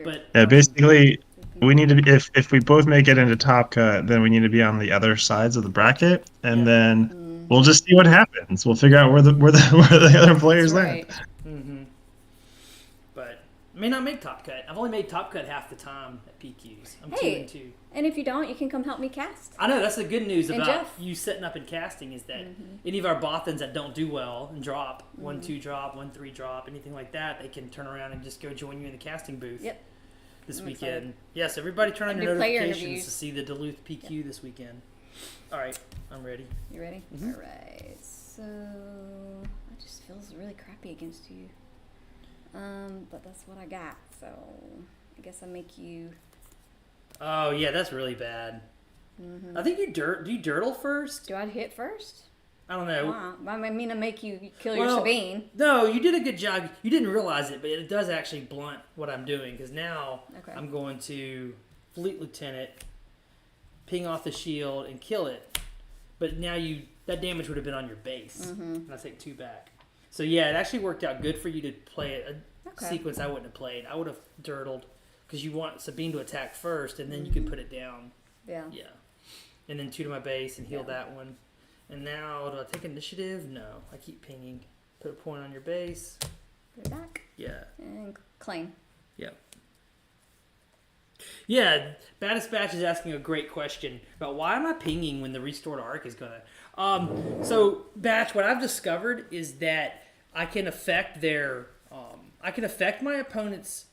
But Yeah, basically, we need to be if we both make it into top cut, then we need to be on the other sides of the bracket, and then we'll just see what happens. We'll figure out where the other players land. Right. But I may not make top cut. I've only made top cut half the time at PQs. I'm 2 Hey. and 2. And if you don't, you can come help me cast. I know that's the good news And about Jeff. you setting up and casting is that any of our Bothans that don't do well and drop 1-2 drop, 1-3 drop, anything like that, they can turn around and just go join you in the casting booth. Yep. This I'm weekend. excited. Yes, everybody turn on And your do player notifications interviews. to see the Duluth PQ this weekend. All right, I'm ready. You ready? All right. So it just feels really crappy against you. But that's what I got. So I guess I make you. Oh yeah, that's really bad. I think you do you dirtle first? Do I hit first? I don't know. Wow. I mean, I make you kill your Well, Sabine. No, you did a good job. You didn't realize it, but it does actually blunt what I'm doing because now Okay. I'm going to Fleet Lieutenant ping off the shield, and kill it. But now that damage would have been on your base. And I take 2 back. So yeah, it actually worked out good for you to play a sequence I wouldn't have played. I would have dirtled because you want Sabine to attack first, and then you can put it down. Yeah. And then 2 to my base and heal that one. And now, do I take initiative? No. I keep pinging. Put a point on your base. Put it back. Yeah. And claim. Yeah. Yeah, Baddest Batch is asking a great question about why am I pinging when the restored arc is gonna. So Batch, what I've discovered is that I can affect I can affect my opponent's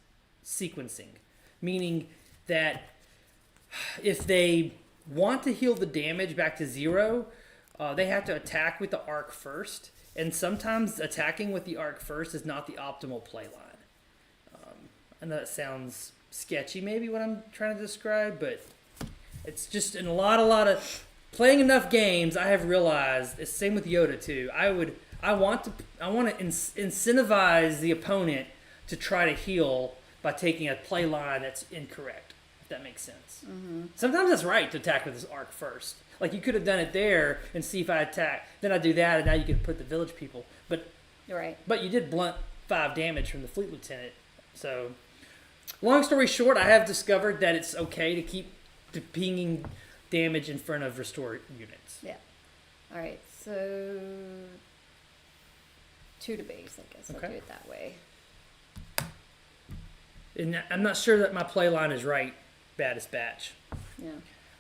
sequencing, meaning that if they want to heal the damage back to 0, they have to attack with the arc first, and sometimes attacking with the arc first is not the optimal play line. I know that sounds sketchy, maybe what I'm trying to describe, but it's just in a lot of playing enough games. I have realized it's the same with Yoda too. I want to incentivize the opponent to try to heal by taking a play line that's incorrect. If that makes sense. Sometimes that's right to attack with his arc first. Like you could have done it there and see if I attack, then I do that, and now you can put the village people. But you're right. But you did blunt 5 damage from the fleet lieutenant, so. Long story short, I have discovered that it's okay to keep pinging damage in front of restored units. Yeah. All right. So 2 to base, I guess. Okay. I'll do it that way. And I'm not sure that my play line is right, Baddest Batch. Yeah.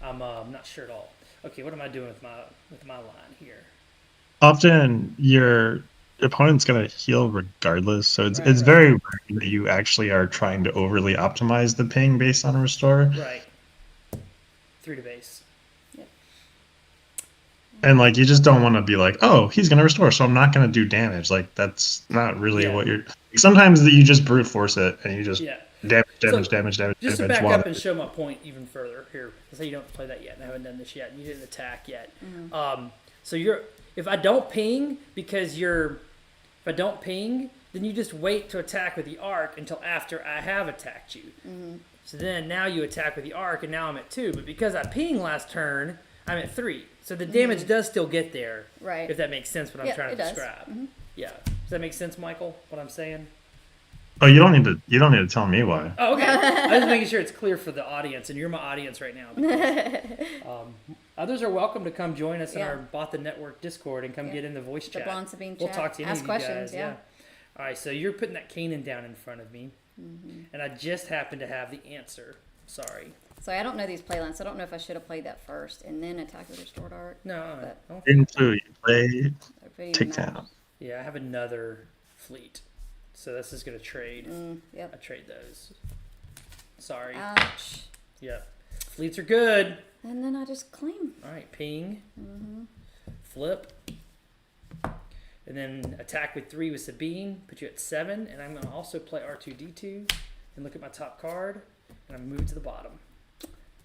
I'm not sure at all. Okay, what am I doing with my line here? Often your opponent's going to heal regardless, so it's very rare that you actually are trying to overly optimize the ping based on a restore. Right. 3 to base. Yep. And like you just don't want to be like, oh, he's going to restore, so I'm not going to do damage. Like that's not really what you're. Sometimes you just brute force it and you just damage. Just to back up and show my point even further here. Say you don't play that yet, and I haven't done this yet, and you didn't attack yet. So if I don't ping if I don't ping, then you just wait to attack with the arc until after I have attacked you. So then now you attack with the arc, and now I'm at 2. But because I pinged last turn, I'm at 3. So the damage does still get there. Right. If that makes sense what I'm trying to describe. Mm-hmm. Yeah. Does that make sense, Michael, what I'm saying? Oh, you don't need to tell me why. Oh, okay. I was making sure it's clear for the audience, and you're my audience right now. Because, others are welcome to come join us in our Bothan Network Discord and come get in the voice chat. The Sabine we'll chat. talk to any Ask of you questions, guys. Yeah. All right, so you're putting that Kanan down in front of me, and I just happen to have the answer. Sorry. So I don't know these playlines, so I don't know if I should have played that first and then attack with restored art. No. Into you play take down. Yeah, I have another fleet, so this is going to trade. Yep. I trade those. Sorry. Ouch. Yep. Fleets are good. And then I just claim. All right, ping. Flip. And then attack with 3 with Sabine. Put you at 7. And I'm going to also play R2D2 and look at my top card. And I'm moving to the bottom.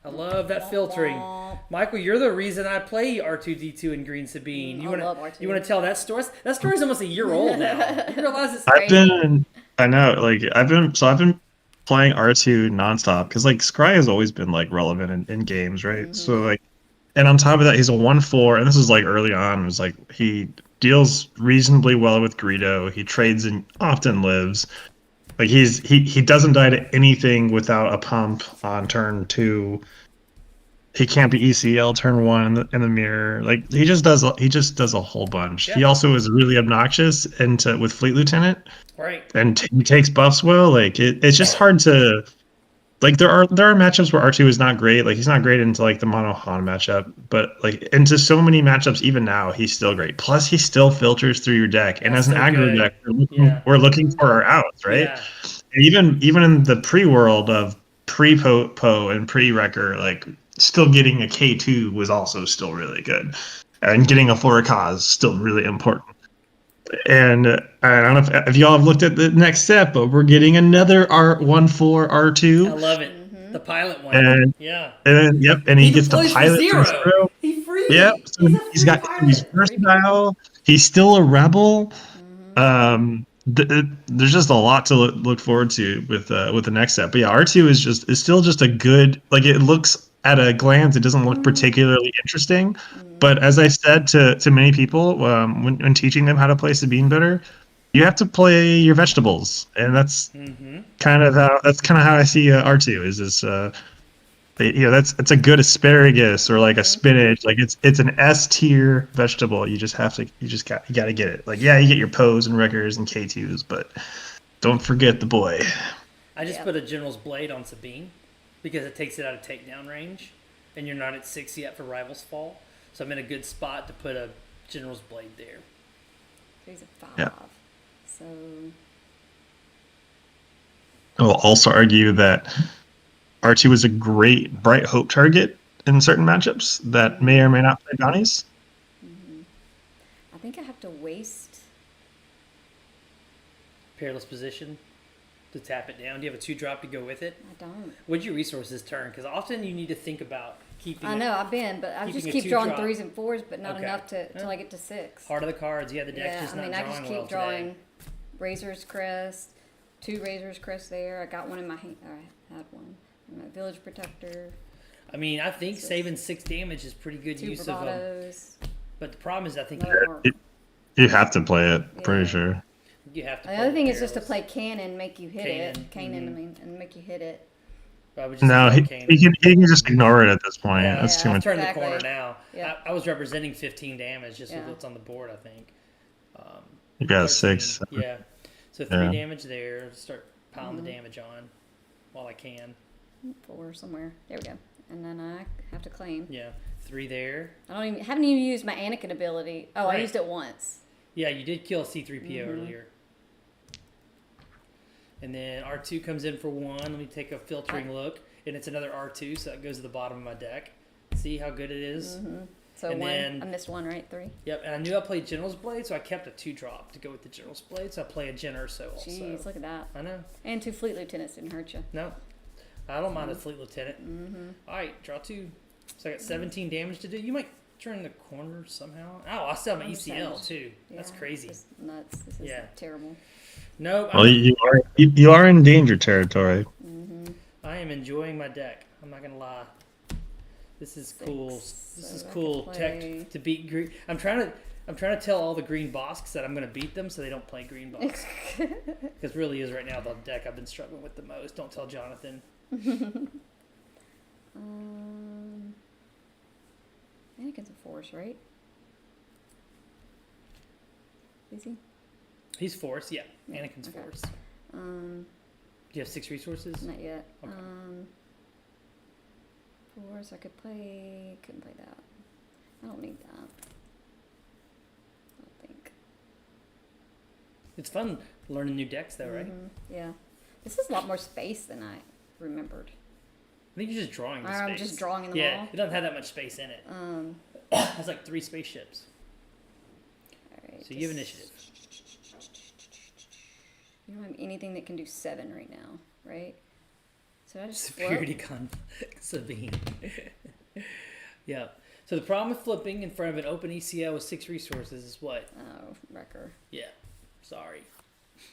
I love that filtering. Michael, you're the reason I play R2D2 and Green Sabine. You want to tell that story? That story's almost a year old now. You realize it's I've been playing R2 nonstop because like Scry has always been like relevant in games, right? So like, and on top of that, he's a 1/4, and this is like early on. It was like he deals reasonably well with Greedo. He trades and often lives. Like he doesn't die to anything without a pump on turn 2. He can't be ECL turn 1 in the mirror. Like he just does a whole bunch. He also is really obnoxious with Fleet Lieutenant. Right. And he takes buffs well. Like it's just hard to like there are matchups where R2 is not great. Like he's not great into like the Mono Han matchup, but like into so many matchups even now he's still great. Plus he still filters through your deck. And as an aggro deck, we're looking for our outs, right? Yeah. And even in the pre-world of pre-Po and pre-Wrecker, like still getting a K2 was also still really good. And getting a Floricaz is still really important. And I don't know if y'all have looked at the next step, but we're getting another R14 R2. I love it. The pilot one. And, and he gets the pilot for 0. He frees. Yep. So he's versatile. He's still a rebel. There's just a lot to look forward to with the next step. But yeah, R2 is still just a good, like it looks at a glance, it doesn't look particularly interesting. But as I said to many people when teaching them how to play Sabine better, you have to play your vegetables, and that's kind of how I see R2 is this. That's a good asparagus or like a spinach. Like it's an S tier vegetable. You gotta get it. Like you get your Poes and Wreckers and K2s, but don't forget the boy. I just put a General's Blade on Sabine because it takes it out of takedown range, and you're not at 6 yet for Rival's Fall. So I'm in a good spot to put a General's Blade there. He's a 5. Yeah. So I will also argue that R2 is a great Bright Hope target in certain matchups that may or may not play bounties. I think I have to waste. Peerless Position to tap it down. Do you have a 2-drop to go with it? I don't. What'd your resources turn? Because often you need to think about keeping. I know I've been, but I just keep drawing 3s and 4s, but not enough till I get to 6. Heart of the cards. Yeah, the deck's just not drawing well I just keep drawing Razor's Crest, 2 Razor's Crest there. I got one in my hand. I had one. My Village Protector. I mean, I think saving 6 damage is pretty good 2 use bravados. of them. But the problem is, I think You have to play it. Pretty sure. you have to. The other thing is just to play Cannon, make you hit it. Cannon, and make you hit it. No, he can just ignore it at this point. Yeah, That's too much. Turn the corner now. Yeah. I was representing 15 damage just with what's on the board, I think. You got 13, 6. Yeah. So 3 damage there. Start piling the damage on while I can. 4 somewhere. There we go. And then I have to claim. Yeah. 3 there. Haven't even used my Anakin ability. Oh, Right. I used it once. Yeah, you did kill a C-3PO earlier. And then R2 comes in for 1. Let me take a filtering look. And it's another R2, so that goes to the bottom of my deck. See how good it is? So and 1. then, I missed 1, right? 3. Yep, and I knew I played General's Blade, so I kept a 2-drop to go with the General's Blade. So I play a Gen Urso also. Jeez, look at that. I know. And 2 Fleet Lieutenants didn't hurt you. No. I don't mind a Fleet Lieutenant. All right, draw 2. So I got 17 damage to do. You might turn the corner somehow. Oh, I still have my ECL too. That's crazy. This is nuts. This is terrible. No. Well, you are in danger territory. I am enjoying my deck. I'm not gonna lie. This is cool. This is cool tech to beat green. I'm trying to tell all the green bosks that I'm gonna beat them so they don't play green bosk. Because really is right now the deck I've been struggling with the most. Don't tell Jonathan. Anakin's a force, right? Is he? He's force, yeah. Anakin's force. Do you have 6 resources? Not yet. Okay. Force, I could play. Couldn't play that. I don't need that. I don't think. It's fun learning new decks, though, right? Yeah. This is a lot more space than I remembered. I think you're just drawing the space. I'm just drawing in the Yeah, wall. it doesn't have that much space in it. It has like 3 spaceships. Alright, So you have initiative. You don't have anything that can do 7 right now, right? So I just Superiority con Sabine. Yeah. So the problem with flipping in front of an open ECL with 6 resources is what? Oh, Wrecker. Yeah. Sorry.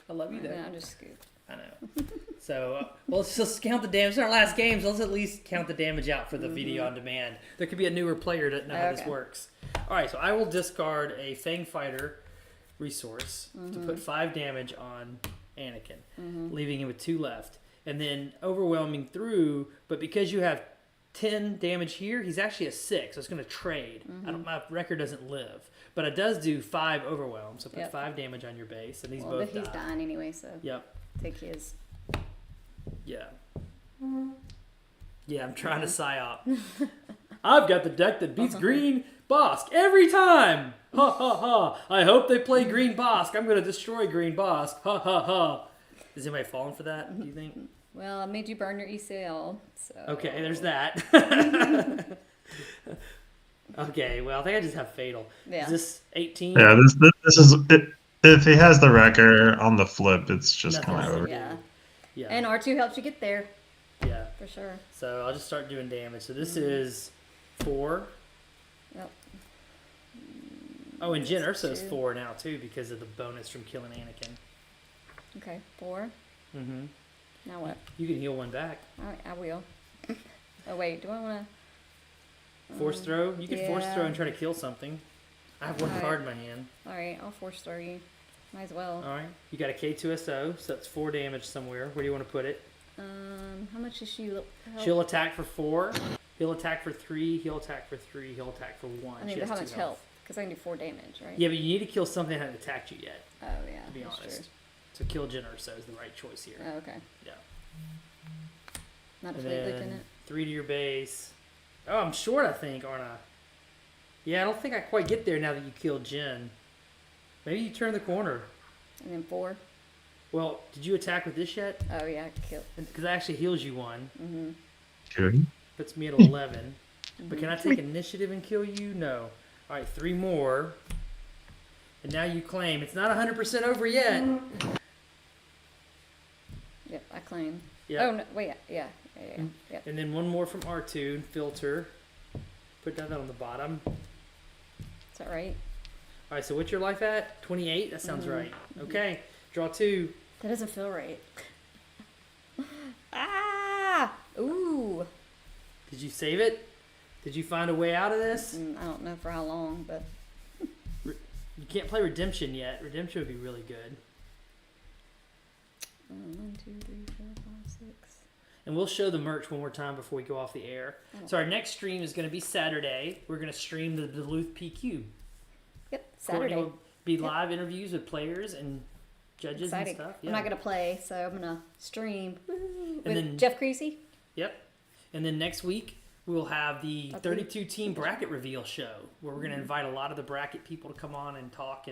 I love you though. I'm just scooped. I know. So, well, let's just count the damage. It's our last game, so let's at least count the damage out for the video on demand. There could be a newer player that know how this works. All right, so I will discard a Fang Fighter resource to put 5 damage on Anakin, leaving him with 2 left. And then overwhelming through, but because you have 10 damage here, he's actually a 6, so it's going to trade. My record doesn't live. But it does do 5 overwhelm, so put 5 damage on your base, and these both But he's dying anyway, so take his. Yeah. Yeah, I'm trying to psyop. I've got the deck that beats Green Bosk every time. Ha ha ha. I hope they play Green Bosk. I'm going to destroy Green Bosk. Ha ha ha. Is anybody falling for that, do you think? Well, I made you burn your ECL, so. Okay, there's that. Okay, well, I think I just have Fatal. Yeah. Is this 18? Yeah, this is it. If he has the wrecker on the flip, it's just kind of over. Yeah. And R2 helps you get there. Yeah. For sure. So I'll just start doing damage. So this is 4. Yep. Oh, and Gen Urso's 4 now, too, because of the bonus from killing Anakin. Okay, 4. Mm-hmm. Now what? You can heal 1 back. All right, I will. Oh, wait, do I want to... Force throw? You could force yeah. throw and try to kill something. I have one Alright. card in my hand. Alright, I'll force throw you. Might as well. Alright. You got a K2SO, so that's 4 damage somewhere. Where do you want to put it? How much is she? She'll attack for 4. He'll attack for 3. He'll attack for 3. He'll attack for 1. I mean, She but has how 2 much health? Because I can do 4 damage, right? Yeah, but you need to kill something that hasn't attacked you yet, Oh, yeah. to be that's honest. True. So kill Jen Urso is the right choice here. Oh, okay. Yeah. Not a And fleet then lieutenant. 3 to your base. Oh, I'm short, I think, aren't I? Yeah, I don't think I quite get there now that you killed Jen. Maybe you turn the corner. And then 4. Well, did you attack with this yet? Oh, yeah, kill. Because that actually heals you 1. Mm-hmm. Sure. Puts me at 11. But can I take initiative and kill you? No. All right, 3 more. And now you claim. It's not 100% over yet. Yep, I claim. Yeah. Oh, no, wait, yeah. Yep. And then 1 more from R2. Filter. Put that on the bottom. Is that right? All right, so what's your life at? 28? That sounds right. Okay, draw 2. That doesn't feel right. Ah! Ooh! Did you save it? Did you find a way out of this? I don't know for how long, but... You can't play Redemption yet. Redemption would be really good. 1, 2, 3, 4, 5, 6. And we'll show the merch one more time before we go off the air. Oh. So our next stream is going to be Saturday. We're going to stream the Duluth PQ. Yep, Courtney Saturday. will be live interviews with players and judges Exciting. and stuff. I'm not going to play, so I'm going to stream. Woo, with then- Jeff Creasy. Yep. And then next week, we'll have the 32-team bracket reveal show, where we're going to invite a lot of the bracket people to come on and talk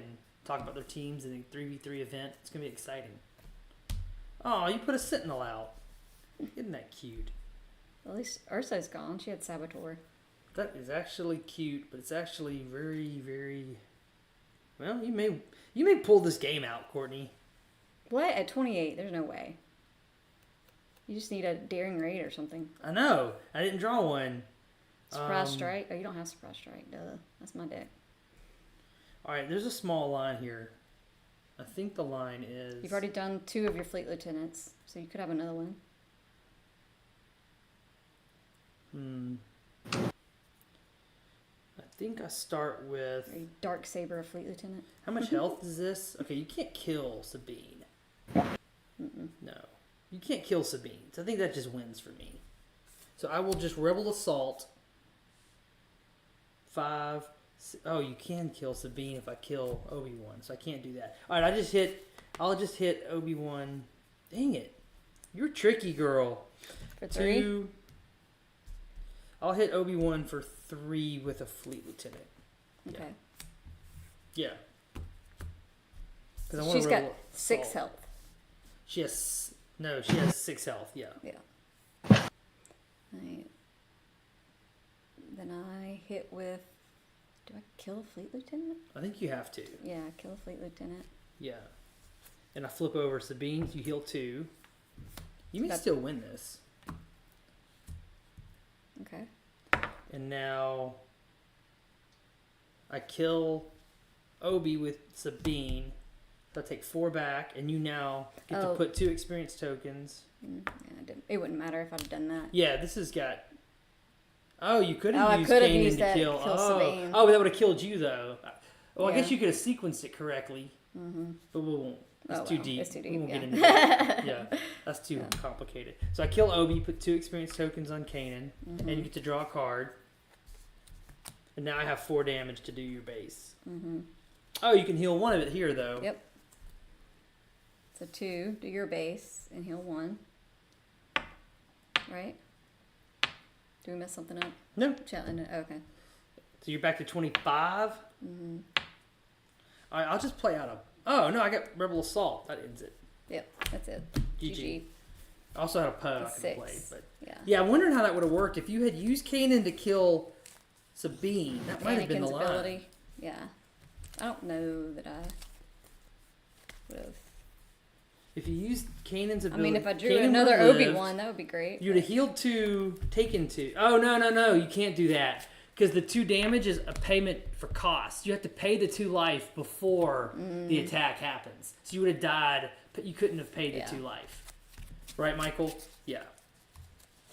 about their teams in the 3v3 event. It's going to be exciting. Oh, you put a Sentinel out. Isn't that cute? At least Ursa's gone. She had Saboteur. That is actually cute, but it's actually very, very... Well, you may pull this game out, Courtney. What? At 28? There's no way. You just need a daring raid or something. I know. I didn't draw one. Surprise strike? Oh, you don't have surprise strike. Duh. That's my deck. All right, there's a small line here. I think the line is... You've already done 2 of your fleet lieutenants, so you could have another one. I think I start with... Are you Dark Saber a fleet lieutenant? How much health is this? Okay, you can't kill Sabine. No. You can't kill Sabine. So I think that just wins for me. So I will just Rebel Assault. 5... Oh, you can kill Sabine if I kill Obi-Wan, so I can't do that. All right, I'll just hit Obi-Wan. Dang it. You're tricky, girl. For 3? 2. I'll hit Obi-Wan for 3 with a fleet lieutenant. Okay. Yeah. She's got 6 health. She has 6 health. Yeah. Yeah. Right. Then I hit with... Do I kill a fleet lieutenant? I think you have to. Yeah, kill a fleet lieutenant. Yeah. And I flip over Sabine. You heal 2. You may still win this. Okay. And now I kill Obi with Sabine. So I take 4 back, and you now get to put 2 experience tokens. Yeah, it wouldn't matter if I'd have done that. Yeah, this has got... Oh, you could have I used could have Kanan used to that kill... to kill Sabine. Oh, but that would have killed you, though. Well, I Yeah. guess you could have sequenced it correctly. But we won't. It's too deep. It's too deep, We won't yeah. get into that. Yeah, that's too complicated. So I kill Obi, put 2 experience tokens on Kanan, and you get to draw a card. And now I have 4 damage to do your base. Oh, you can heal 1 of it here, though. Yep. So 2, do your base, and heal 1. Right? Do we mess something up? No. Okay. So you're back to 25? All right, I'll just play out a... Oh, no, I got Rebel Assault. That ends it. Yep, that's it. GG. I also had a Poe I could 6. play. But Yeah. I'm wondering how that would have worked. If you had used Kanan to kill Sabine, that might have been the Anakin's line. ability. Yeah. I don't know that I would have. If you used Kanan's ability... I mean, if I drew Kanan another would've lived. Obi-Wan, that would be great. You'd have healed 2, taken 2. Oh, no. You can't do that. Because the 2 damage is a payment for cost. You have to pay the 2 life before the attack happens. So you would have died, but you couldn't have paid the 2 life. Right, Michael? Yeah.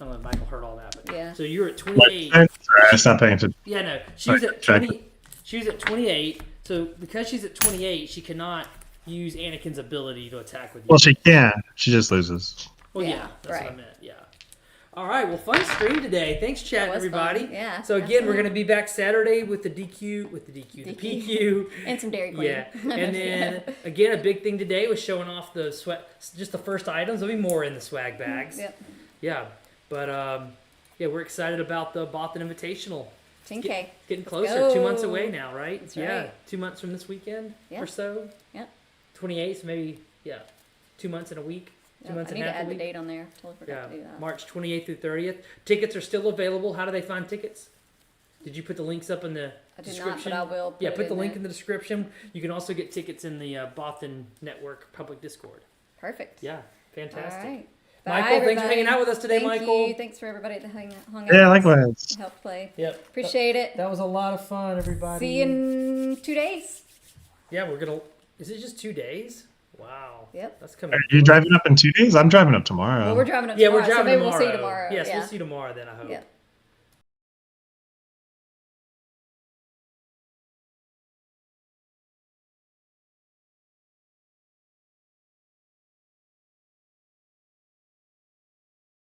I don't know if Michael heard all that, but Yeah. so you were at What? 28. Sorry, I stopped paying attention. Yeah, no, she was at Check. 20. She was at 28. So because she's at 28, she cannot use Anakin's ability to attack with you. Well, she can. She just loses. Well, Yeah, yeah, that's what I right. meant. Yeah. All right. Well, fun stream today. Thanks, chat, was everybody. fun. Yeah, So again, we're gonna be back Saturday with the DQ, the PQ. And some Dairy Queen. Yeah, and then again, a big thing today was showing off the just the first items. There'll be more in the swag bags. Yep. Yeah, but yeah, we're excited about the Bothan Invitational. 10K. Getting closer, go. 2 months away now, right? That's yeah, right. 2 months from this weekend Yeah. or so. Yep. 28th, maybe. Yeah, 2 months and a week. 2 Yep. months I and need a to half add a the week. date on there. Totally forgot Yeah, to do that. March 28th through 30th. Tickets are still available. How do they find tickets? Did you put the links up in the I did not, description? but I will put Yeah, it put the in link there. in the description. You can also get tickets in the Bothan Network public Discord. Perfect. Yeah, fantastic. All right. Michael, Bye, thanks for everybody. hung out with us today, Thank Michael. You. Thanks for everybody that hung out. Yeah, with us likewise. and helped play. Yep. Appreciate it. That was a lot of fun, everybody. See you in 2 days. Yeah, we're gonna. Is it just 2 days? Wow. Yep. That's coming. Are you driving up in 2 days? I'm driving up tomorrow. Well, we're driving up Yeah, tomorrow, we're driving so maybe tomorrow. we'll see you tomorrow. Yes, yeah. we'll see you tomorrow then. I hope. Yeah.